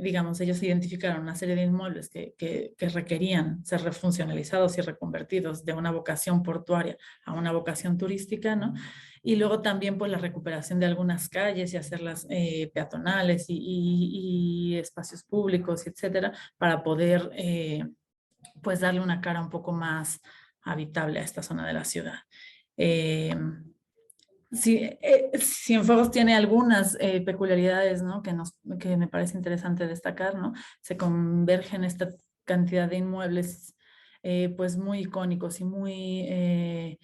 digamos, ellos identificaron una serie de inmuebles que requerían ser refuncionalizados y reconvertidos de una vocación portuaria a una vocación turística, ¿no? Y luego también pues la recuperación de algunas calles y hacerlas peatonales y espacios públicos, etcétera, para poder pues darle una cara un poco más habitable a esta zona de la ciudad. Sí, Cienfuegos tiene algunas peculiaridades, ¿no? que me parece interesante destacar, ¿no? Se convergen esta cantidad de inmuebles pues muy icónicos y muy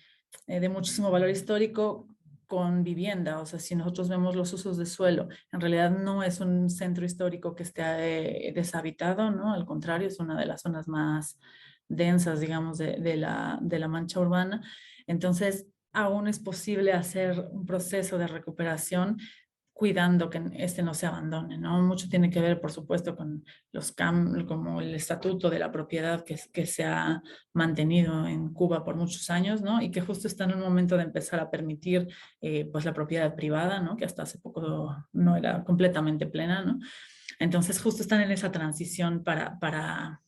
de muchísimo valor histórico con vivienda. O sea, si nosotros vemos los usos de suelo, en realidad no es un centro histórico que esté deshabitado, ¿no? Al contrario, es una de las zonas más densas, digamos, de la mancha urbana. Entonces, aún es posible hacer un proceso de recuperación cuidando que este no se abandone, ¿no? Mucho tiene que ver, por supuesto, con como el estatuto de la propiedad que se ha mantenido en Cuba por muchos años, ¿no? Y que justo está en un momento de empezar a permitir, pues, la propiedad privada, ¿no? Que hasta hace poco no era completamente plena, ¿no? Entonces, justo están en esa transición para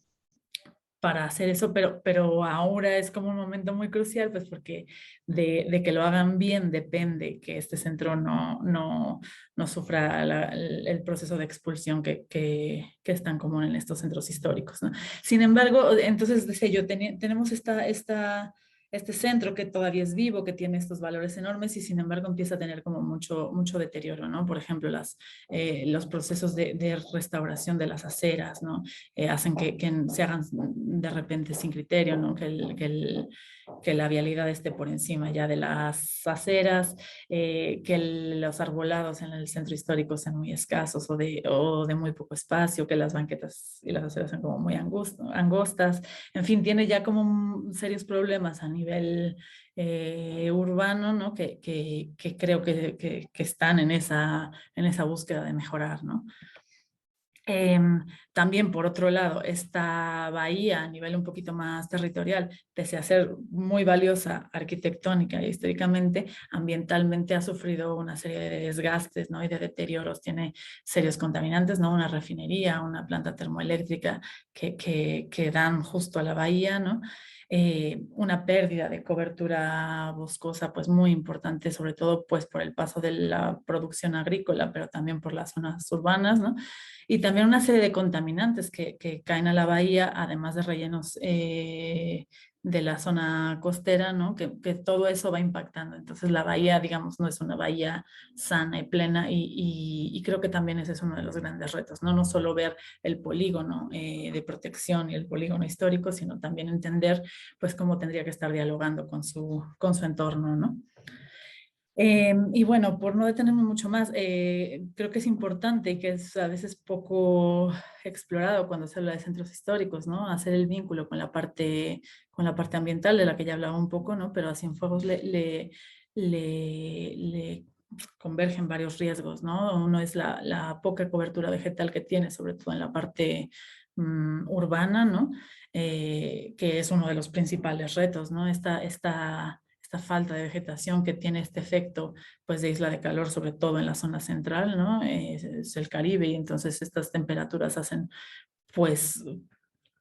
hacer eso, pero ahora es como un momento muy crucial, pues porque de que lo hagan bien depende que este centro no sufra el proceso de expulsión que es tan común en estos centros históricos, ¿no? Sin embargo, entonces, decía yo, tenemos este centro que todavía es vivo, que tiene estos valores enormes y sin embargo empieza a tener como mucho deterioro, ¿no? Por ejemplo, los procesos de restauración de las aceras, ¿no? Hacen que se hagan de repente sin criterio, ¿no? Que la vialidad esté por encima ya de las aceras, que los arbolados en el centro histórico sean muy escasos o de muy poco espacio, que las banquetas y las aceras sean como muy angostas. En fin, tiene ya como serios problemas a nivel urbano, ¿no? Que creo que están en esa búsqueda de mejorar, ¿no? También, por otro lado, esta bahía a nivel un poquito más territorial, pese a ser muy valiosa arquitectónica y históricamente, ambientalmente ha sufrido una serie de desgastes, ¿no? Y de deterioros. Tiene serios contaminantes, ¿no? Una refinería, una planta termoeléctrica que dan justo a la bahía, ¿no? Una pérdida de cobertura boscosa pues muy importante, sobre todo pues por el paso de la producción agrícola, pero también por las zonas urbanas, ¿no? Y también una serie de contaminantes que caen a la bahía, además de rellenos de la zona costera, ¿no? Que todo eso va impactando. Entonces la bahía, digamos, no es una bahía sana y plena y creo que también ese es uno de los grandes retos, ¿no? No solo ver el polígono de protección y el polígono histórico, sino también entender pues cómo tendría que estar dialogando con su entorno, ¿no? Y bueno, por no detenerme mucho más, creo que es importante y que es a veces poco explorado cuando se habla de centros históricos, ¿no? Hacer el vínculo con la parte ambiental de la que ya hablaba un poco, ¿no? Pero a Cienfuegos le convergen varios riesgos, ¿no? Uno es la poca cobertura vegetal que tiene, sobre todo en la parte urbana, ¿no? Que es uno de los principales retos, ¿no? Esta falta de vegetación que tiene este efecto pues de isla de calor, sobre todo en la zona central, ¿no? Es el Caribe y entonces estas temperaturas hacen pues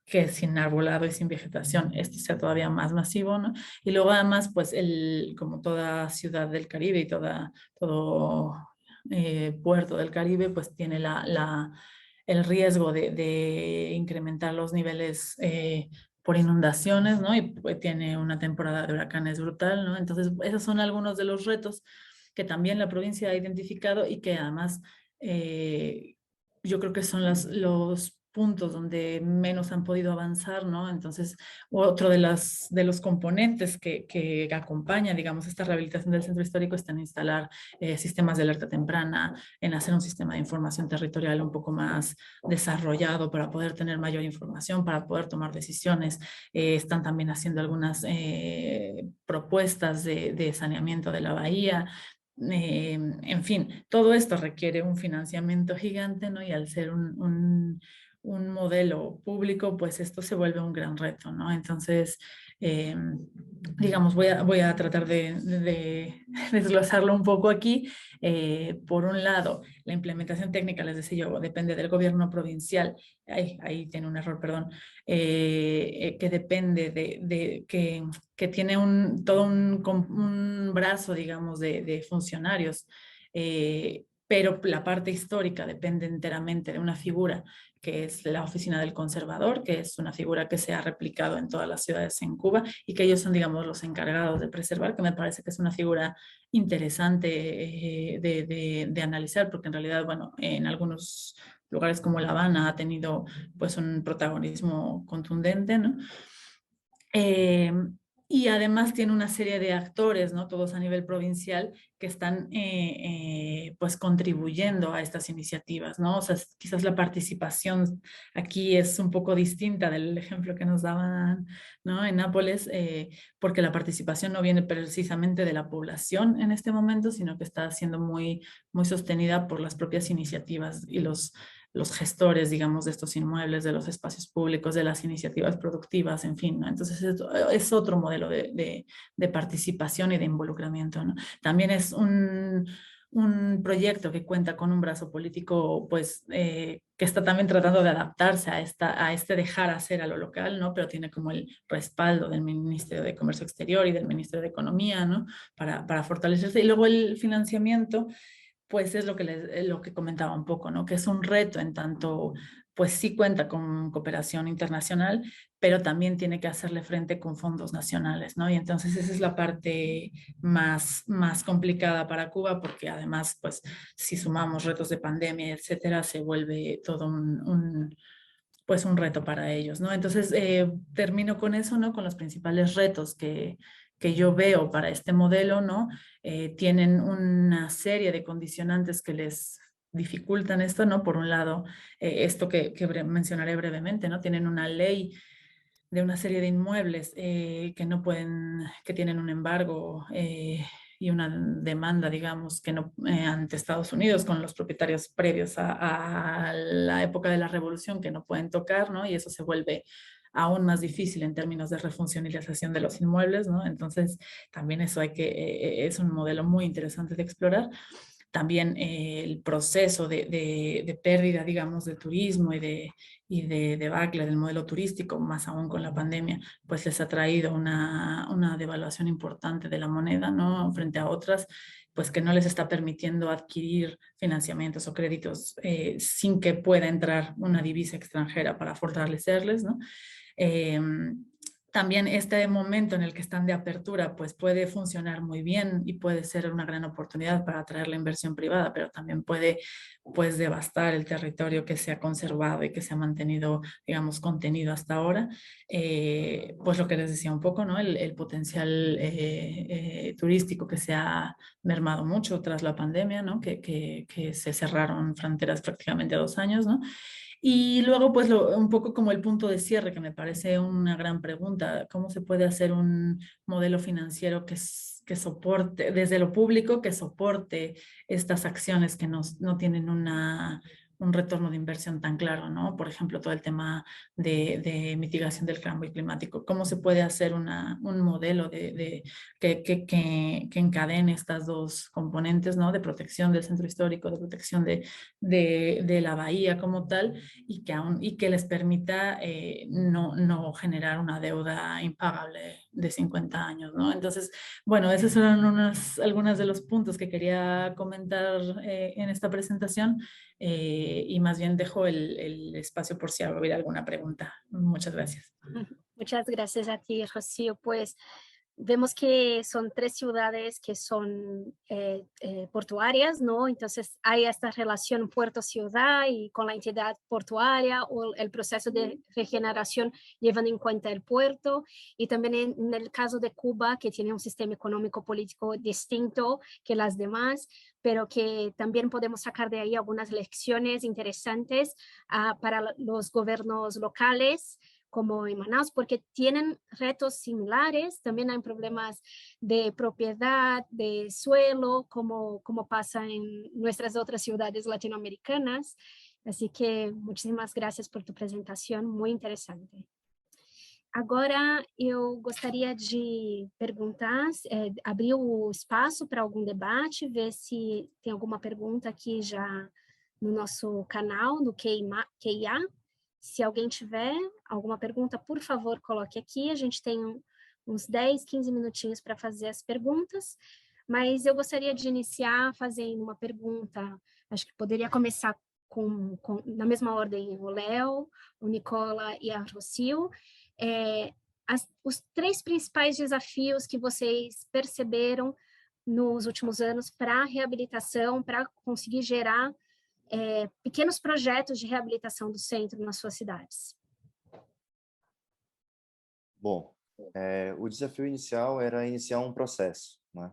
que sin arbolado y sin vegetación esto sea todavía más masivo, ¿no? Y luego además pues como toda ciudad del Caribe y todo puerto del Caribe pues tiene el riesgo de incrementar los niveles por inundaciones, ¿no? Y pues, tiene una temporada de huracanes brutal, ¿no? Entonces, esos son algunos de los retos que también la provincia ha identificado y que además yo creo que son los puntos donde menos han podido avanzar, ¿no? Entonces, otro de los componentes que acompaña, digamos, esta rehabilitación del centro histórico está en instalar sistemas de alerta temprana, en hacer un sistema de información territorial un poco más desarrollado para poder tener mayor información, para poder tomar decisiones. Están también haciendo algunas propuestas de saneamiento de la bahía. En fin, todo esto requiere un financiamiento gigante, ¿no? Y al ser un modelo público, pues esto se vuelve un gran reto, ¿no? Entonces, digamos, voy a tratar de desglosarlo un poco aquí. Por un lado, la implementación técnica, les decía yo, depende del gobierno provincial. Ahí tiene un error, perdón. Que depende que tiene todo un brazo, digamos, de funcionarios. Pero la parte histórica depende enteramente de una figura que es la Oficina del Conservador, que es una figura que se ha replicado en todas las ciudades en Cuba y que ellos son, digamos, los encargados de preservar, que me parece que es una figura interesante de analizar, porque en realidad, bueno, en algunos lugares como La Habana ha tenido pues un protagonismo contundente, ¿no? Y además tiene una serie de actores, ¿no? Todos a nivel provincial que están pues contribuyendo a estas iniciativas, ¿no? O sea, quizás la participación aquí es un poco distinta del ejemplo que nos daban, ¿no? En Nápoles, porque la participación no viene precisamente de la población en este momento, sino que está siendo muy, muy sostenida por las propias iniciativas y los gestores, digamos, de estos inmuebles, de los espacios públicos, de las iniciativas productivas, en fin, ¿no? Entonces es otro modelo de participación y de involucramiento, ¿no? También es un proyecto que cuenta con un brazo político, pues, que está también tratando de adaptarse a este dejar hacer a lo local, ¿no? Pero tiene como el respaldo del Ministerio de Comercio Exterior y del Ministerio de Economía, ¿no? Para fortalecerse. Y luego el financiamiento, pues es lo que comentaba un poco, ¿no? Que es un reto en tanto, pues sí cuenta con cooperación internacional, pero también tiene que hacerle frente con fondos nacionales, ¿no? Y entonces esa es la parte más complicada para Cuba, porque además, pues, si sumamos retos de pandemia, etcétera, se vuelve todo pues un reto para ellos, ¿no? Entonces, termino con eso, ¿no? Con los principales retos que yo veo para este modelo, ¿no? Tienen una serie de condicionantes que les dificultan esto, ¿no? Por un lado, esto que mencionaré brevemente, ¿no? Tienen una ley de una serie de inmuebles que no pueden, que tienen un embargo y una demanda, digamos, que no ante Estados Unidos con los propietarios previos a la época de la revolución que no pueden tocar, ¿no? Y eso se vuelve aún más difícil en términos de refuncionalización de los inmuebles, ¿no? Entonces, también eso es un modelo muy interesante de explorar. También el proceso de pérdida, digamos, de turismo y de debacle del modelo turístico, más aún con la pandemia, pues les ha traído una devaluación importante de la moneda, ¿no? Frente a otras, pues que no les está permitiendo adquirir financiamientos o créditos sin que pueda entrar una divisa extranjera para fortalecerles, ¿no? También este momento en el que están de apertura, pues puede funcionar muy bien y puede ser una gran oportunidad para atraer la inversión privada, pero también puede, pues, devastar el territorio que se ha conservado y que se ha mantenido, digamos, contenido hasta ahora. Pues lo que les decía un poco, ¿no? El potencial turístico que se ha mermado mucho tras la pandemia, ¿no? Que se cerraron fronteras prácticamente a 2 años, ¿no? Y luego, pues, un poco como el punto de cierre, que me parece una gran pregunta, ¿cómo se puede hacer un modelo financiero que soporte, desde lo público, que soporte estas acciones que no tienen un retorno de inversión tan claro, ¿no? Por ejemplo, todo el tema de mitigación del cambio climático. ¿Cómo se puede hacer un modelo que encadene estas dos componentes, ¿no? De protección del centro histórico, de protección de la bahía como tal, y que les permita no generar una deuda impagable de 50 años, ¿no? Entonces, bueno, esos eran algunos de los puntos que quería comentar en esta presentación. y más bien dejo el espacio por si hubiera alguna pregunta. Muchas gracias. Muchas gracias a ti, Rocío. Pues vemos que son 3 ciudades que son portuarias, ¿no? Entonces hay esta relación puerto-ciudad y con la entidad portuaria o el proceso de regeneración llevando en cuenta el puerto. Y también en el caso de Cuba, que tiene un sistema económico-político distinto que las demás, pero que también podemos sacar de ahí algunas lecciones interesantes para los gobiernos locales, como en Manaus, porque tienen retos similares, también hay problemas de propiedad, de suelo, como pasa en nuestras otras ciudades latinoamericanas. Así que muchísimas gracias por tu presentação, muito interessante. Agora, eu gostaria de perguntar, abrir o espaço para algum debate, ver se tem alguma pergunta aqui já no nosso canal, no QIA. Se alguém tiver alguma pergunta, por favor, coloque aqui. A gente tem uns 10, 15 minutinhos para fazer as perguntas, mas eu gostaria de iniciar fazendo uma pergunta, acho que poderia começar na mesma ordem, o Léo, o Nicola e a Rocío. Os 3 principais desafios que vocês perceberam nos últimos anos para a reabilitação, para conseguir gerar pequenos projetos de reabilitação do centro nas suas cidades. Bom, o desafio inicial era iniciar um processo, né?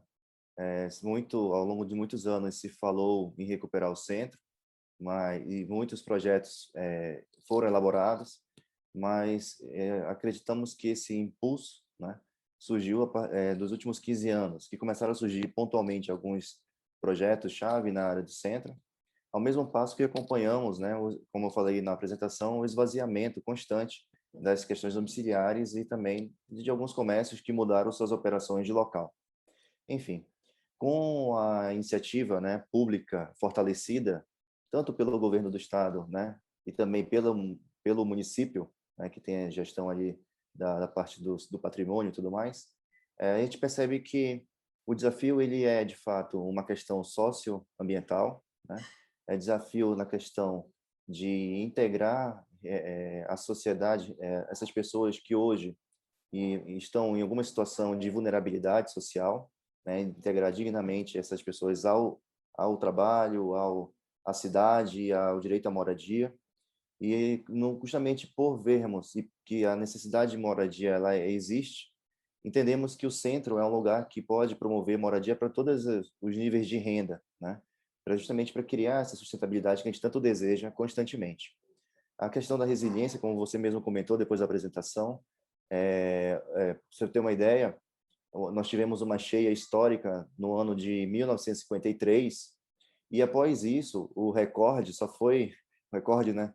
Ao longo de muitos anos se falou em recuperar o centro, e muitos projetos foram elaborados, mas acreditamos que esse impulso, né, surgiu dos últimos 15 anos, que começaram a surgir pontualmente alguns projetos-chave na área do centro, ao mesmo passo que acompanhamos, né, como eu falei na apresentação, o esvaziamento constante das questões domiciliares e também de alguns comércios que mudaram suas operações de local. Enfim, com a iniciativa, né, pública fortalecida, tanto pelo governo do estado, né, e também pelo município, né, que tem a gestão ali da parte do patrimônio e tudo mais, a gente percebe que o desafio ele é, de fato, uma questão socioambiental, né? É desafio na questão de integrar a sociedade, essas pessoas que hoje estão em alguma situação de vulnerabilidade social, né? Integrar dignamente essas pessoas ao trabalho, à cidade, ao direito à moradia. E justamente por vermos que a necessidade de moradia ela existe, entendemos que o centro é um lugar que pode promover moradia para todos os níveis de renda, né? Justamente para criar essa sustentabilidade que a gente tanto deseja constantemente. A questão da resiliência, como você mesmo comentou depois da apresentação, para você ter uma ideia, nós tivemos uma cheia histórica no ano de 1953 e após isso o recorde, né?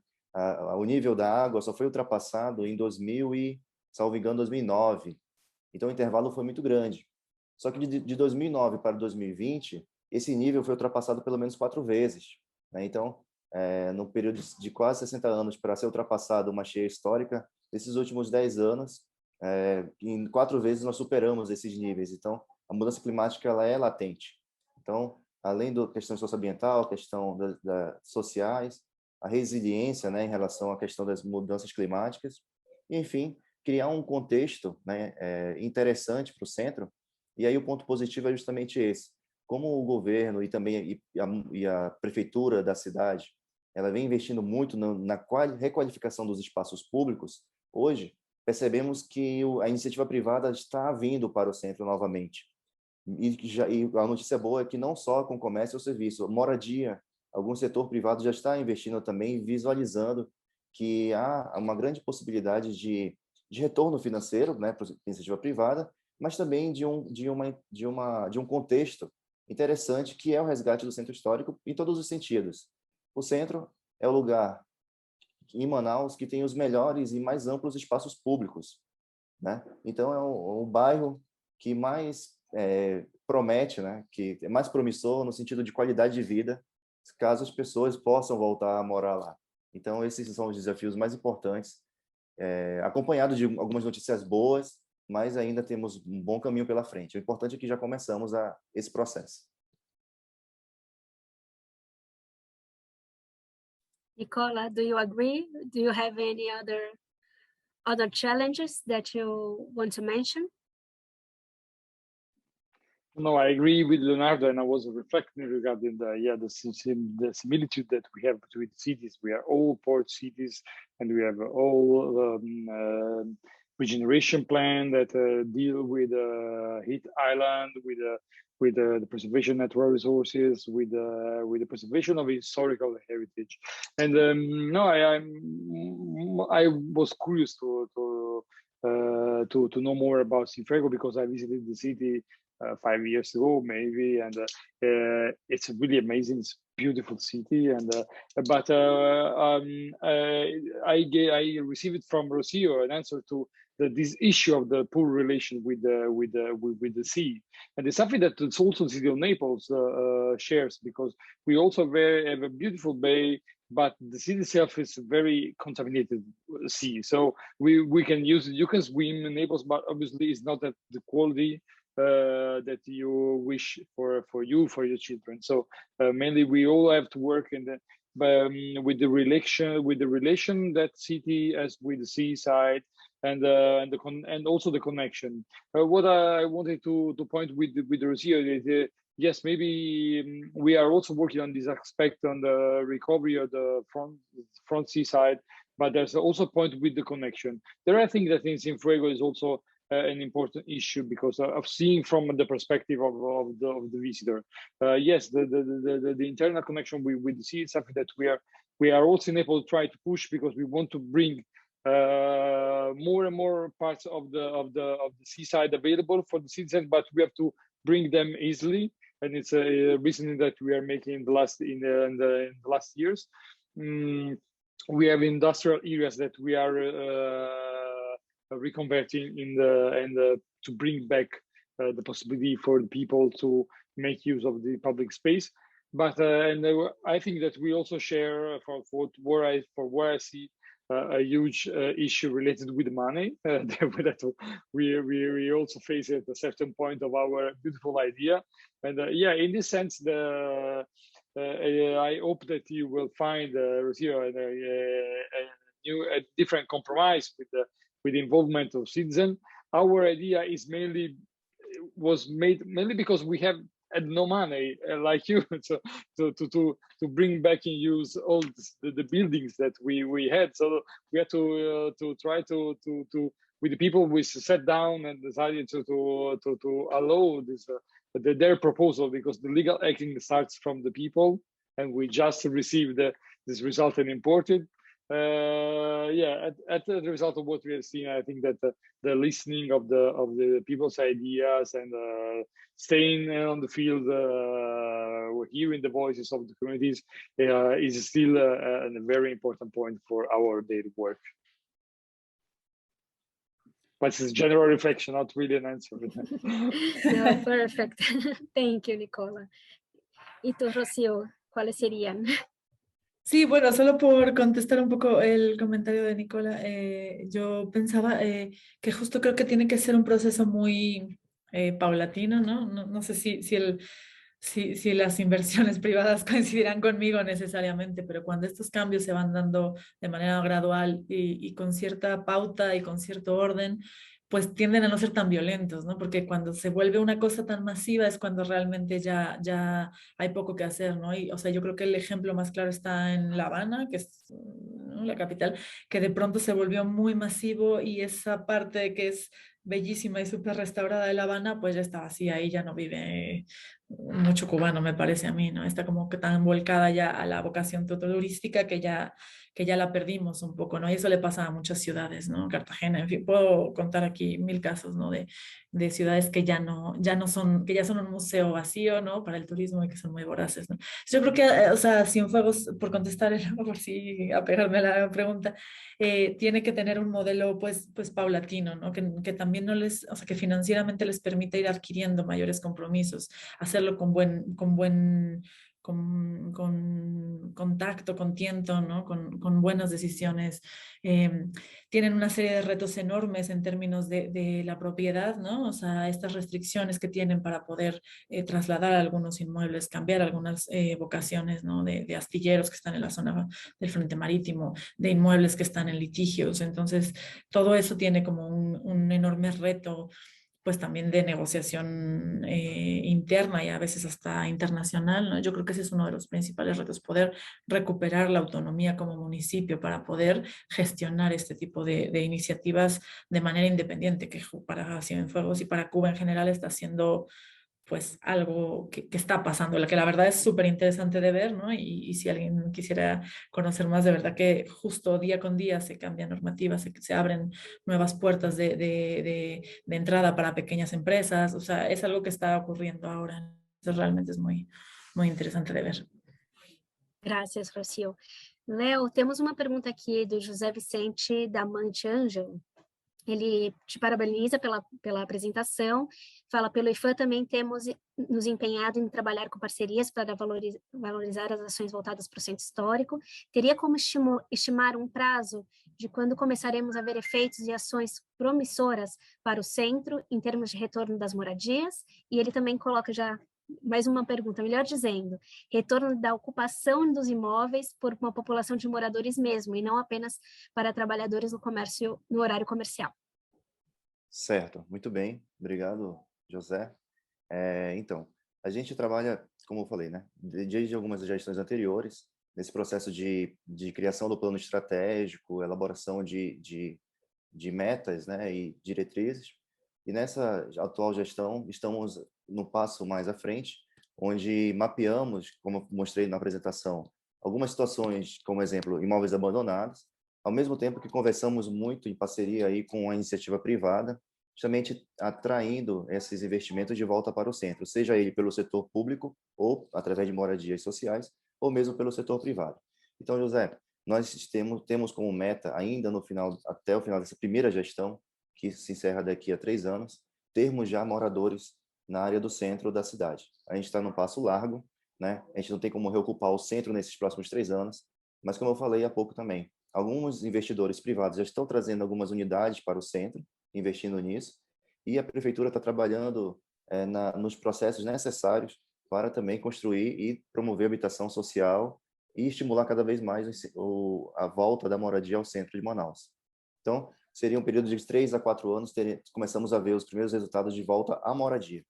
O nível da água só foi ultrapassado em 2000 e, salvo engano, 2009. Então o intervalo foi muito grande. Só que de 2009 para 2020 esse nível foi ultrapassado pelo menos 4 vezes, né? Então, no período de quase 60 anos para ser ultrapassado uma cheia histórica, nesses últimos 10 anos, em 4 vezes nós superamos esses níveis. Então, a mudança climática ela é latente. Então, além da questão socioambiental, questão sociais, a resiliência, né, em relação à questão das mudanças climáticas, e, enfim, criar um contexto, né, interessante para o centro. E aí o ponto positivo é justamente esse. Como o governo e também a prefeitura da cidade, ela vem investindo muito na requalificação dos espaços públicos, hoje percebemos que a iniciativa privada está vindo para o centro novamente. E a notícia boa é que não só com comércio ou serviço, moradia, algum setor privado já está investindo também, visualizando que há uma grande possibilidade de retorno financeiro, né, para a iniciativa privada, mas também de um contexto interessante, que é o resgate do centro histórico em todos os sentidos. O centro é o lugar em Manaus que tem os melhores e mais amplos espaços públicos, né? Então é o bairro que mais promete, né? Que é mais promissor no sentido de qualidade de vida, caso as pessoas possam voltar a morar lá. Então esses são os desafios mais importantes, acompanhado de algumas notícias boas, mas ainda temos um bom caminho pela frente. O importante é que já começamos esse processo. Nicola, do you agree? Do you have any other challenges that you want to mention? No, I agree with Leonardo, and I was reflecting regarding the similitude that we have between cities. We are all port cities, and we have all regeneration plan that deal with heat island, with the preservation of natural resources, with the preservation of historical heritage. And no, I was curious to know more about Cienfuegos because I visited the city 5 years ago, maybe, and it's a really amazing, it's a beautiful city. And but I received from Rocio an answer to this issue of the poor relation with the sea, and it's something that it's also the city of Naples shares, because we also have a beautiful bay, but the city itself is a very contaminated sea. So we can use it. You can swim in Naples, but obviously it's not at the quality that you wish for your children. So mainly we all have to work in with the relation that city has with the seaside, and also the connection. What I wanted to point with Rocio is yes, maybe we are also working on this aspect on the recovery of the front seaside, but there's also a point with the connection. There I think that in Cienfuegos is also an important issue because of seeing from the perspective of the visitor. Yes, the internal connection with the sea is something that we are also in Naples try to push, because we want to bring more and more parts of the seaside available for the citizens, but we have to bring them easily, and it's a reasoning that we are making in the last years. We have industrial areas that we are reconverting to bring back the possibility for the people to make use of the public space. But I think that we also share for where I see a huge issue related with money that we also face at a certain point of our beautiful idea. And yeah, in this sense, I hope that you will find Rocio a different compromise with the involvement of citizens. Our idea was made mainly because we had no money, like you, so to bring back in use all the buildings that we had. So we had to try to with the people, we sat down and decided to allow this their proposal, because the legal acting starts from the people, and we just received this result and imported. Yeah, at the result of what we have seen, I think that the listening of the people's ideas and staying on the field, hearing the voices of the communities is still a very important point for our daily work. But it's a general reflection, not really an answer. No, perfect. Thank you, Nicola. ¿Y tú, Rocío, cuáles serían? Sí, bueno, solo por contestar un poco el comentario de Nicola, yo pensaba que justo creo que tiene que ser un proceso muy paulatino, ¿no? No sé si las inversiones privadas coincidirán conmigo necesariamente, pero cuando estos cambios se van dando de manera gradual y con cierta pauta y con cierto orden, pues tienden a no ser tan violentos, ¿no? Porque cuando se vuelve una cosa tan masiva es cuando realmente ya hay poco que hacer, ¿no? Y, o sea, yo creo que el ejemplo más claro está en La Habana, que es, ¿no?, la capital, que de pronto se volvió muy masivo, y esa parte que es bellísima y súper restaurada de La Habana, pues ya está vacía, ahí ya no vive mucho cubano, me parece a mí, ¿no? Está como que tan volcada ya a la vocación turística que ya la perdimos un poco, ¿no? Y eso le pasa a muchas ciudades, ¿no? Cartagena, en fin, puedo contar aquí 1000 casos, ¿no? De ciudades que ya son, que ya son un museo vacío, ¿no? Para el turismo, y que son muy voraces, ¿no? Yo creo que, o sea, Cienfuegos, por contestar, por si apegarme a la pregunta, tiene que tener un modelo, pues paulatino, ¿no? Que también no les, o sea, que financieramente les permita ir adquiriendo mayores compromisos, hacerlo con buen con tacto, con tiento, ¿no? Con buenas decisiones. Tienen una serie de retos enormes en términos de la propiedad, ¿no? O sea, estas restricciones que tienen para poder trasladar algunos inmuebles, cambiar algunas vocaciones, ¿no? De astilleros que están en la zona del frente marítimo, de inmuebles que están en litigios. Entonces, todo eso tiene como un enorme reto, pues también de negociación interna y a veces hasta internacional, ¿no? Yo creo que ese es uno de los principales retos, poder recuperar la autonomía como municipio para poder gestionar este tipo de iniciativas de manera independiente, que para Cienfuegos y para Cuba en general está siendo pues algo que está pasando, la que la verdad es súper interesante de ver, ¿no? Y si alguien quisiera conocer más, de verdad que justo día con día se cambian normativas, se abren nuevas puertas de entrada para pequeñas empresas, o sea, es algo que está ocurriendo ahora. Entonces realmente es muy, muy interesante de ver. Graças, Rocio. Léo, temos uma pergunta aqui do José Vicente da Mante Ângelo. Ele te parabeniza pela apresentação, fala, pelo IFAM também temos nos empenhado em trabalhar com parcerias para valorizar as ações voltadas para o centro histórico. Teria como estimar um prazo de quando começaremos a ver efeitos e ações promissoras para o centro em termos de retorno das moradias? E ele também coloca já mais uma pergunta, melhor dizendo, retorno da ocupação dos imóveis por uma população de moradores mesmo, e não apenas para trabalhadores no comércio, no horário comercial. Certo, muito bem. Obrigado, José. Então, a gente trabalha, como eu falei, né, desde algumas gestões anteriores, nesse processo de criação do plano estratégico, elaboração de metas, né, e diretrizes. E nessa atual gestão, estamos no passo mais à frente, onde mapeamos, como eu mostrei na apresentação, algumas situações, como exemplo, imóveis abandonados, ao mesmo tempo que conversamos muito em parceria aí com a iniciativa privada, justamente atraindo esses investimentos de volta para o centro, seja ele pelo setor público ou através de moradias sociais, ou mesmo pelo setor privado. Então, José, nós temos como meta, ainda até o final dessa primeira gestão, que se encerra daqui a 3 anos, termos já moradores na área do centro da cidade. A gente está num passo largo, né? A gente não tem como reocupar o centro nesses próximos 3 anos, mas como eu falei há pouco também, alguns investidores privados já estão trazendo algumas unidades para o centro, investindo nisso, e a prefeitura está trabalhando nos processos necessários para também construir e promover a habitação social e estimular cada vez mais a volta da moradia ao centro de Manaus. Então, seria um período de 3 a 4 anos, começamos a ver os primeiros resultados de volta à moradia.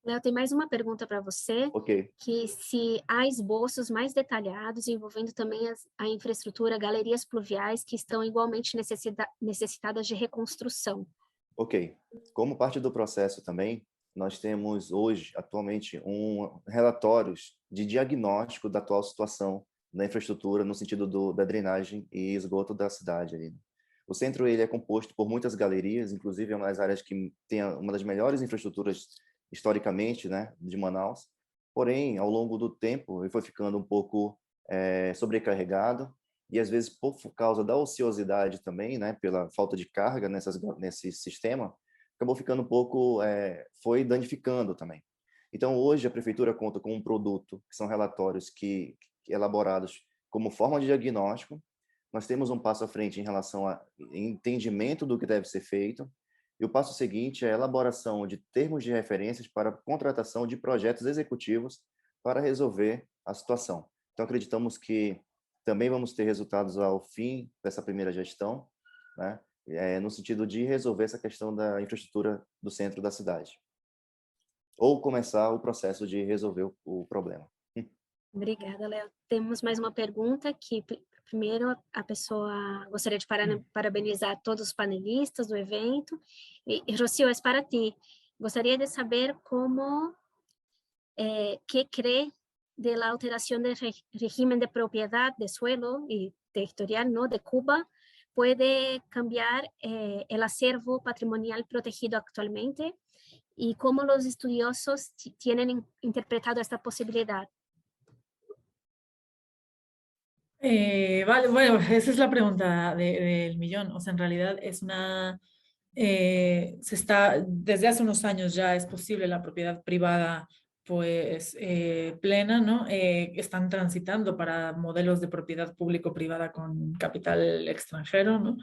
Léo, tem mais uma pergunta para você, que se há esboços mais detalhados envolvendo também a infraestrutura, galerias pluviais que estão igualmente necessitadas de reconstrução. Ok. Como parte do processo também, nós temos hoje, atualmente, relatórios de diagnóstico da atual situação da infraestrutura no sentido da drenagem e esgoto da cidade ali. O centro ele é composto por muitas galerias, inclusive é uma das áreas que tem uma das melhores infraestruturas historicamente, né, de Manaus. Porém, ao longo do tempo, ele foi ficando um pouco sobrecarregado e às vezes por causa da ociosidade também, né, pela falta de carga nesse sistema, acabou ficando um pouco, foi danificando também. Então, hoje a prefeitura conta com um produto que são relatórios elaborados como forma de diagnóstico. Nós temos um passo à frente em relação a entendimento do que deve ser feito, e o passo seguinte é a elaboração de termos de referências para a contratação de projetos executivos para resolver a situação. Então, acreditamos que também vamos ter resultados ao fim dessa primeira gestão, né, no sentido de resolver essa questão da infraestrutura do centro da cidade. Ou começar o processo de resolver o problema. Obrigada, Léo. Temos mais uma pergunta que, primeiro, a pessoa gostaria de parabenizar todos os panelistas do evento. E, Rocio, é para ti. Gostaria de saber como que cree de la alteración del régimen de propiedad de suelo y territorial, ¿no?, de Cuba puede cambiar el acervo patrimonial protegido actualmente y cómo los estudiosos tienen interpretado esta posibilidad. Vale, bueno, esa es la pregunta del millón. O sea, en realidad es desde hace unos años ya es posible la propiedad privada pues plena, ¿no? Están transitando para modelos de propiedad público-privada con capital extranjero, ¿no?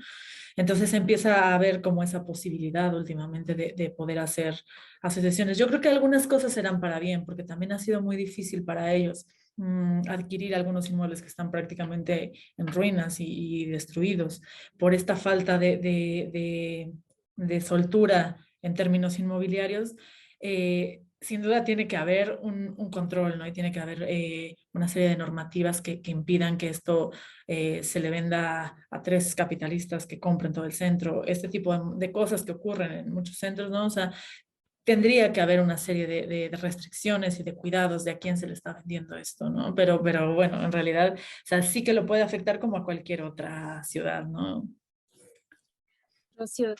Entonces empieza a haber como esa posibilidad últimamente de poder hacer asociaciones. Yo creo que algunas cosas serán para bien, porque también ha sido muy difícil para ellos adquirir algunos inmuebles que están prácticamente en ruinas y destruidos por esta falta de soltura en términos inmobiliarios. Sin duda tiene que haber un control, ¿no? Y tiene que haber una serie de normativas que impidan que esto se le venda a tres capitalistas que compren todo el centro, este tipo de cosas que ocurren en muchos centros, ¿no? O sea, tendría que haber una serie de restricciones y de cuidados de a quién se le está vendiendo esto, ¿no? Pero bueno, en realidad, o sea, sí que lo puede afectar como a cualquier otra ciudad, ¿no? Rocio,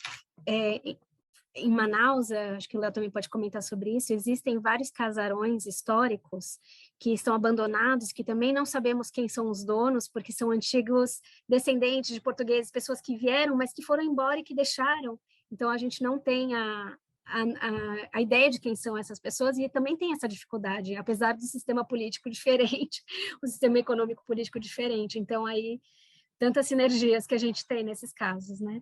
em Manaus, acho que o Léo também pode comentar sobre isso, existem vários casarões históricos que estão abandonados, que também não sabemos quem são os donos, porque são antigos descendentes de portugueses, pessoas que vieram, mas que foram embora e que deixaram. Então, a gente não tem a ideia de quem são essas pessoas, e também tem essa dificuldade, apesar do sistema político diferente, o sistema econômico político diferente. Então, aí, tantas sinergias que a gente tem nesses casos, né?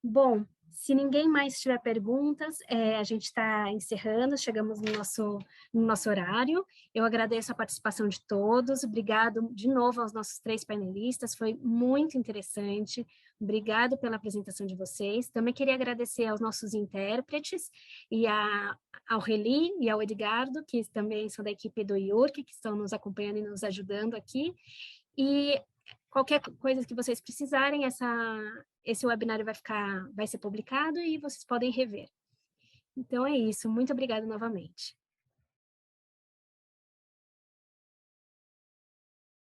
Bom, se ninguém mais tiver perguntas, a gente está encerrando, chegamos no nosso horário. Eu agradeço a participação de todos, obrigado de novo aos nossos 3 painelistas, foi muito interessante, obrigado pela apresentação de vocês. Também queria agradecer aos nossos intérpretes, e ao Reli e ao Edgardo, que também são da equipe do IURC, que estão nos acompanhando e nos ajudando aqui. E qualquer coisa que vocês precisarem, esse webinário vai ser publicado e vocês podem rever. Então é isso, muito obrigada novamente.